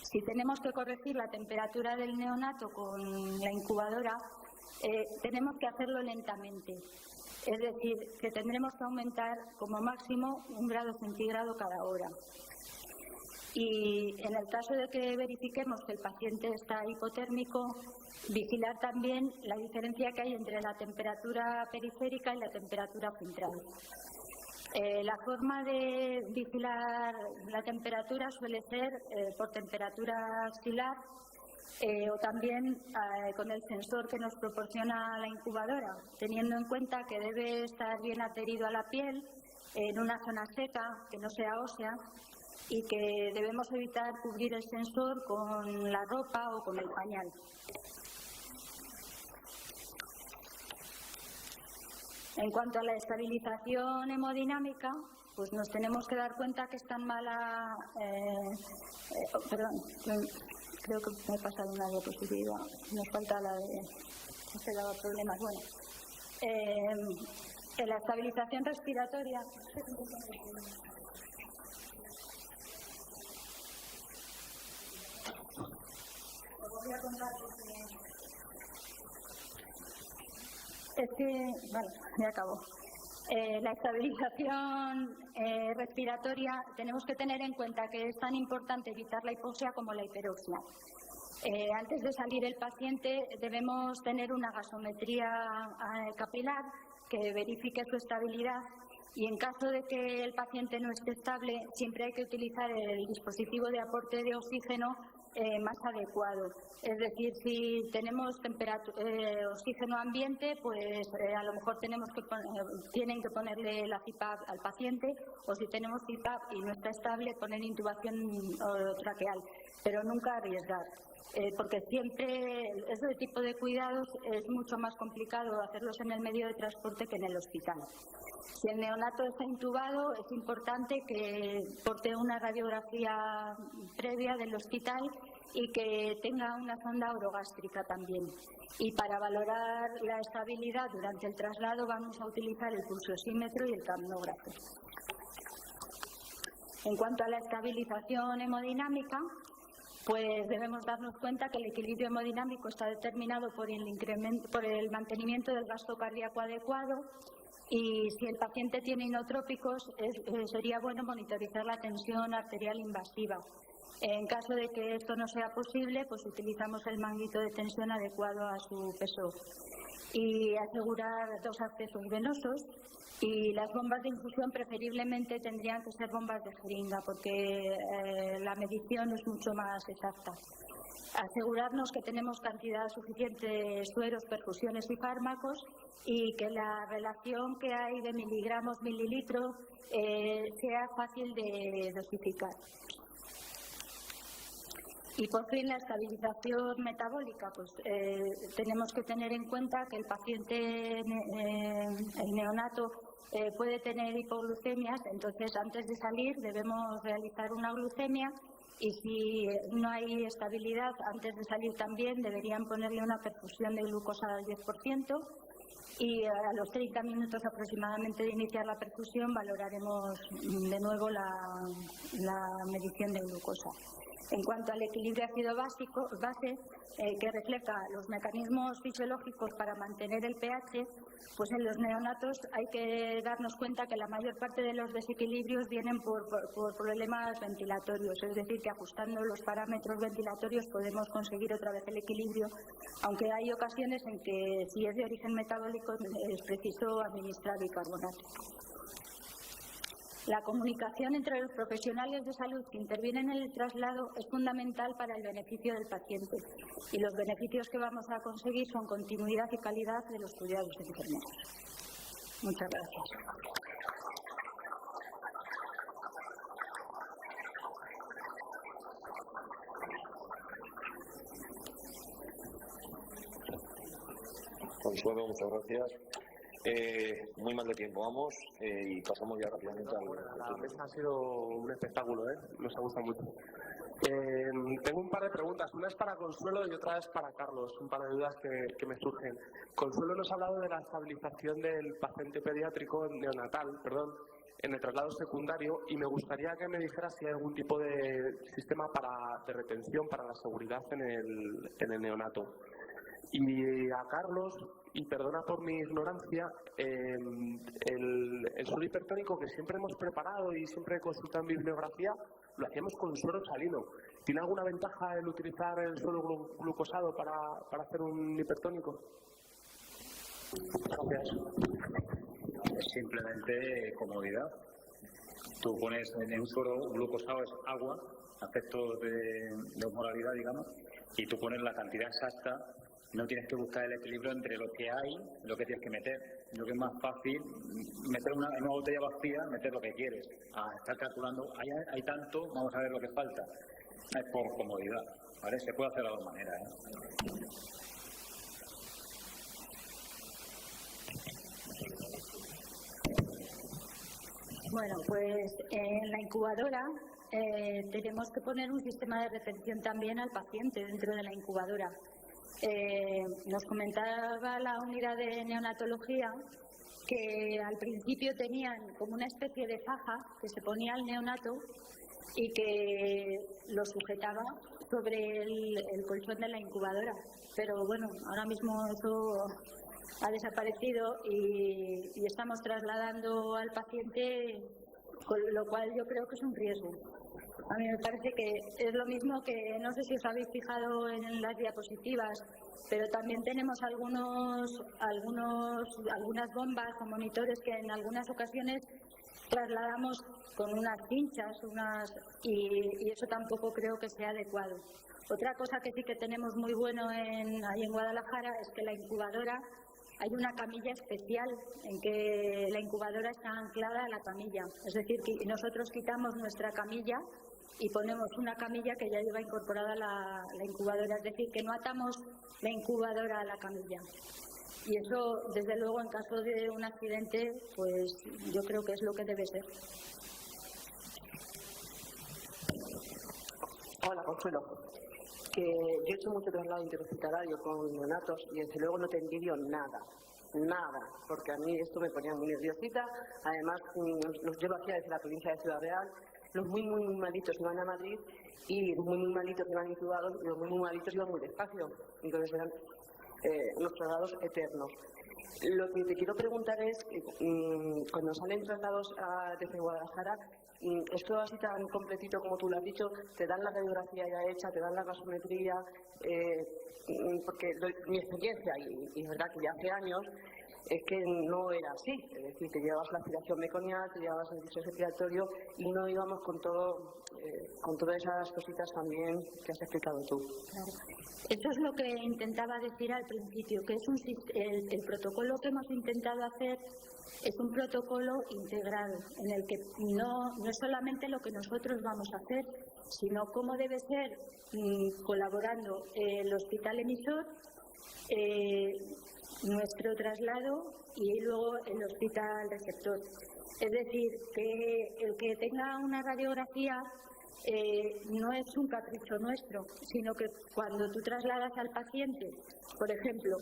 Si tenemos que corregir la temperatura del neonato con la incubadora, tenemos que hacerlo lentamente. Es decir, que tendremos que aumentar como máximo 1 grado centígrado cada hora. Y en el caso de que verifiquemos que el paciente está hipotérmico, vigilar también la diferencia que hay entre la temperatura periférica y la temperatura central. La forma de vigilar la temperatura suele ser por temperatura axilar o también con el sensor que nos proporciona la incubadora, teniendo en cuenta que debe estar bien adherido a la piel, en una zona seca, que no sea ósea, y que debemos evitar cubrir el sensor con la ropa o con el pañal. En cuanto a la estabilización hemodinámica, pues nos tenemos que dar cuenta que es tan mala... creo que me he pasado una diapositiva, nos falta la de... este daba problemas. Bueno, en la estabilización respiratoria... voy a contar vale, ya acabó. La estabilización respiratoria, tenemos que tener en cuenta que es tan importante evitar la hipoxia como la hiperoxia. Antes de salir el paciente debemos tener una gasometría capilar que verifique su estabilidad, y en caso de que el paciente no esté estable, siempre hay que utilizar el dispositivo de aporte de oxígeno más adecuado. Es decir, si tenemos oxígeno ambiente, pues a lo mejor tienen que ponerle la CPAP al paciente, o si tenemos CPAP y no está estable, poner intubación traqueal, pero nunca arriesgar. Porque siempre ese tipo de cuidados es mucho más complicado hacerlos en el medio de transporte que en el hospital. Si el neonato está intubado, es importante que porte una radiografía previa del hospital y que tenga una sonda orogástrica también. Y para valorar la estabilidad durante el traslado vamos a utilizar el pulsosímetro y el capnógrafo. En cuanto a la estabilización hemodinámica, pues debemos darnos cuenta que el equilibrio hemodinámico está determinado por el mantenimiento del gasto cardíaco adecuado, y si el paciente tiene inotrópicos sería bueno monitorizar la tensión arterial invasiva. En caso de que esto no sea posible, pues utilizamos el manguito de tensión adecuado a su peso, y asegurar 2 accesos venosos. Y las bombas de infusión preferiblemente tendrían que ser bombas de jeringa, porque la medición es mucho más exacta. Asegurarnos que tenemos cantidad suficiente de sueros, perfusiones y fármacos, y que la relación que hay de miligramos mililitros sea fácil de dosificar. Y por fin, la estabilización metabólica, pues tenemos que tener en cuenta que el paciente, el neonato, puede tener hipoglucemias. Entonces antes de salir debemos realizar una glucemia, y si no hay estabilidad antes de salir también deberían ponerle una perfusión de glucosa al 10%, y a los 30 minutos aproximadamente de iniciar la perfusión valoraremos de nuevo la medición de glucosa. En cuanto al equilibrio ácido-base, que refleja los mecanismos fisiológicos para mantener el pH, pues en los neonatos hay que darnos cuenta que la mayor parte de los desequilibrios vienen por problemas ventilatorios, es decir, que ajustando los parámetros ventilatorios podemos conseguir otra vez el equilibrio, aunque hay ocasiones en que si es de origen metabólico es preciso administrar bicarbonato. La comunicación entre los profesionales de salud que intervienen en el traslado es fundamental para el beneficio del paciente, y los beneficios que vamos a conseguir son continuidad y calidad de los cuidados enfermeros. Muchas gracias. Consuelo, muchas gracias. Muy mal de tiempo vamos, y pasamos ya rápidamente al... La mesa ha sido un espectáculo, nos ha gustado mucho. Tengo un par de preguntas, una es para Consuelo y otra es para Carlos, un par de dudas que me surgen. Consuelo nos ha hablado de la estabilización del paciente pediátrico neonatal, en el traslado secundario, y me gustaría que me dijera si hay algún tipo de sistema de retención para la seguridad en el neonato. Y a Carlos, y perdona por mi ignorancia, el suero hipertónico que siempre hemos preparado y siempre consultado en bibliografía, lo hacíamos con suero salino. ¿Tiene alguna ventaja el utilizar el suero glucosado para hacer un hipertónico? Gracias. Es simplemente comodidad. Tú pones en un suero glucosado, es agua, a efectos de osmolaridad, digamos, y tú pones la cantidad exacta. No tienes que buscar el equilibrio entre lo que hay y lo que tienes que meter. Lo que es más fácil, meter en una botella vacía, meter lo que quieres. Estar calculando, hay tanto, vamos a ver lo que falta. Es por comodidad, ¿vale? Se puede hacer de dos maneras, Bueno, pues en la incubadora tenemos que poner un sistema de retención también al paciente dentro de la incubadora. Nos comentaba la unidad de neonatología que al principio tenían como una especie de faja que se ponía al neonato y que lo sujetaba sobre el colchón de la incubadora. Pero bueno, ahora mismo eso ha desaparecido y estamos trasladando al paciente, con lo cual yo creo que es un riesgo. A mí me parece que es lo mismo que, no sé si os habéis fijado en las diapositivas, pero también tenemos algunas bombas o monitores que en algunas ocasiones trasladamos con unas cinchas, y eso tampoco creo que sea adecuado. Otra cosa que sí que tenemos muy bueno ahí en Guadalajara es que la incubadora, hay una camilla especial en que la incubadora está anclada a la camilla. Es decir, que nosotros quitamos nuestra camilla y ponemos una camilla que ya lleva incorporada la incubadora. Es decir, que no atamos la incubadora a la camilla. Y eso, desde luego, en caso de un accidente, pues yo creo que es lo que debe ser. Hola, Consuelo. Que yo he hecho mucho traslado interhospitalario con neonatos y desde luego no te envidio nada, porque a mí esto me ponía muy nerviosita. Además, yo lo hacía desde la provincia de Ciudad Real. Los muy malitos iban a Madrid y los muy malitos iban intubados y los muy malitos iban muy despacio. Entonces eran unos traslados eternos. Lo que te quiero preguntar es, cuando salen traslados desde Guadalajara, esto así tan completito como tú lo has dicho, te dan la radiografía ya hecha, te dan la gasometría, porque mi experiencia, y es verdad que ya hace años, es que no era así. Es decir, te llevabas la aspiración meconial, te llevabas el distrés respiratorio y no íbamos con todas esas cositas también que has explicado tú. Claro. Eso es lo que intentaba decir al principio, que es el protocolo que hemos intentado hacer es un protocolo integrado, en el que no es solamente lo que nosotros vamos a hacer, sino cómo debe ser colaborando el hospital emisor, nuestro traslado y luego el hospital receptor. Es decir, que el que tenga una radiografía no es un capricho nuestro, sino que cuando tú trasladas al paciente, por ejemplo,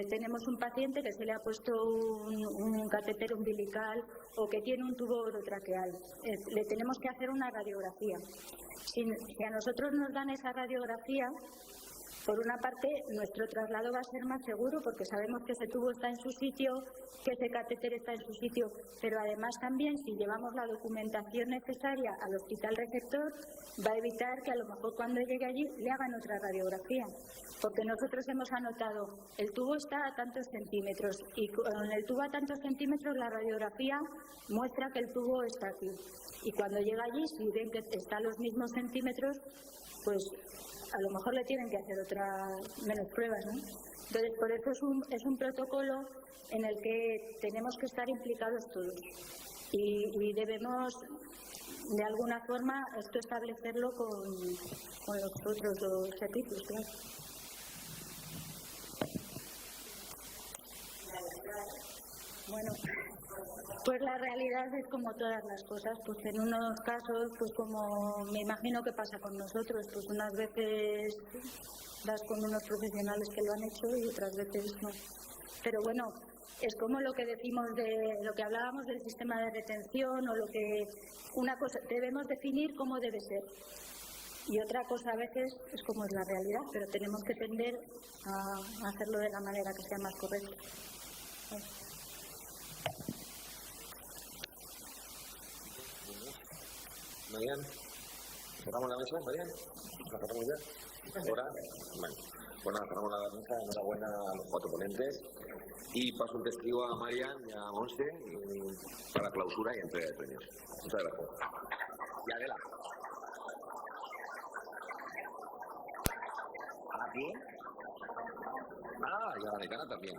tenemos un paciente que se le ha puesto un catéter umbilical o que tiene un tubo orotraqueal, le tenemos que hacer una radiografía. Si a nosotros nos dan esa radiografía, por una parte, nuestro traslado va a ser más seguro porque sabemos que ese tubo está en su sitio, que ese catéter está en su sitio, pero además también, si llevamos la documentación necesaria al hospital receptor, va a evitar que a lo mejor cuando llegue allí le hagan otra radiografía. Porque nosotros hemos anotado, el tubo está a tantos centímetros y con el tubo a tantos centímetros la radiografía muestra que el tubo está aquí. Y cuando llega allí, si ven que está a los mismos centímetros, pues a lo mejor le tienen que hacer menos pruebas, ¿no? Entonces, por eso es un protocolo en el que tenemos que estar implicados todos y debemos, de alguna forma, esto establecerlo con los otros dos servicios, claro. Bueno, pues la realidad es como todas las cosas, pues en unos casos, pues como me imagino que pasa con nosotros, pues unas veces das con unos profesionales que lo han hecho y otras veces no. Pero bueno, es como lo que decimos lo que hablábamos del sistema de retención o lo que una cosa debemos definir cómo debe ser. Y otra cosa a veces es como es la realidad, pero tenemos que tender a hacerlo de la manera que sea más correcta. Marian, cerramos la mesa, Marian. ¿La cerramos ya? ¿Ahora? Bueno, pues nada, cerramos la mesa. Enhorabuena a los 4 ponentes. Y paso el testigo a Marian y a Monse para clausura y entrega de premios. Muchas gracias. Y Adela. ¿Aquí? Ah, y a la decana también.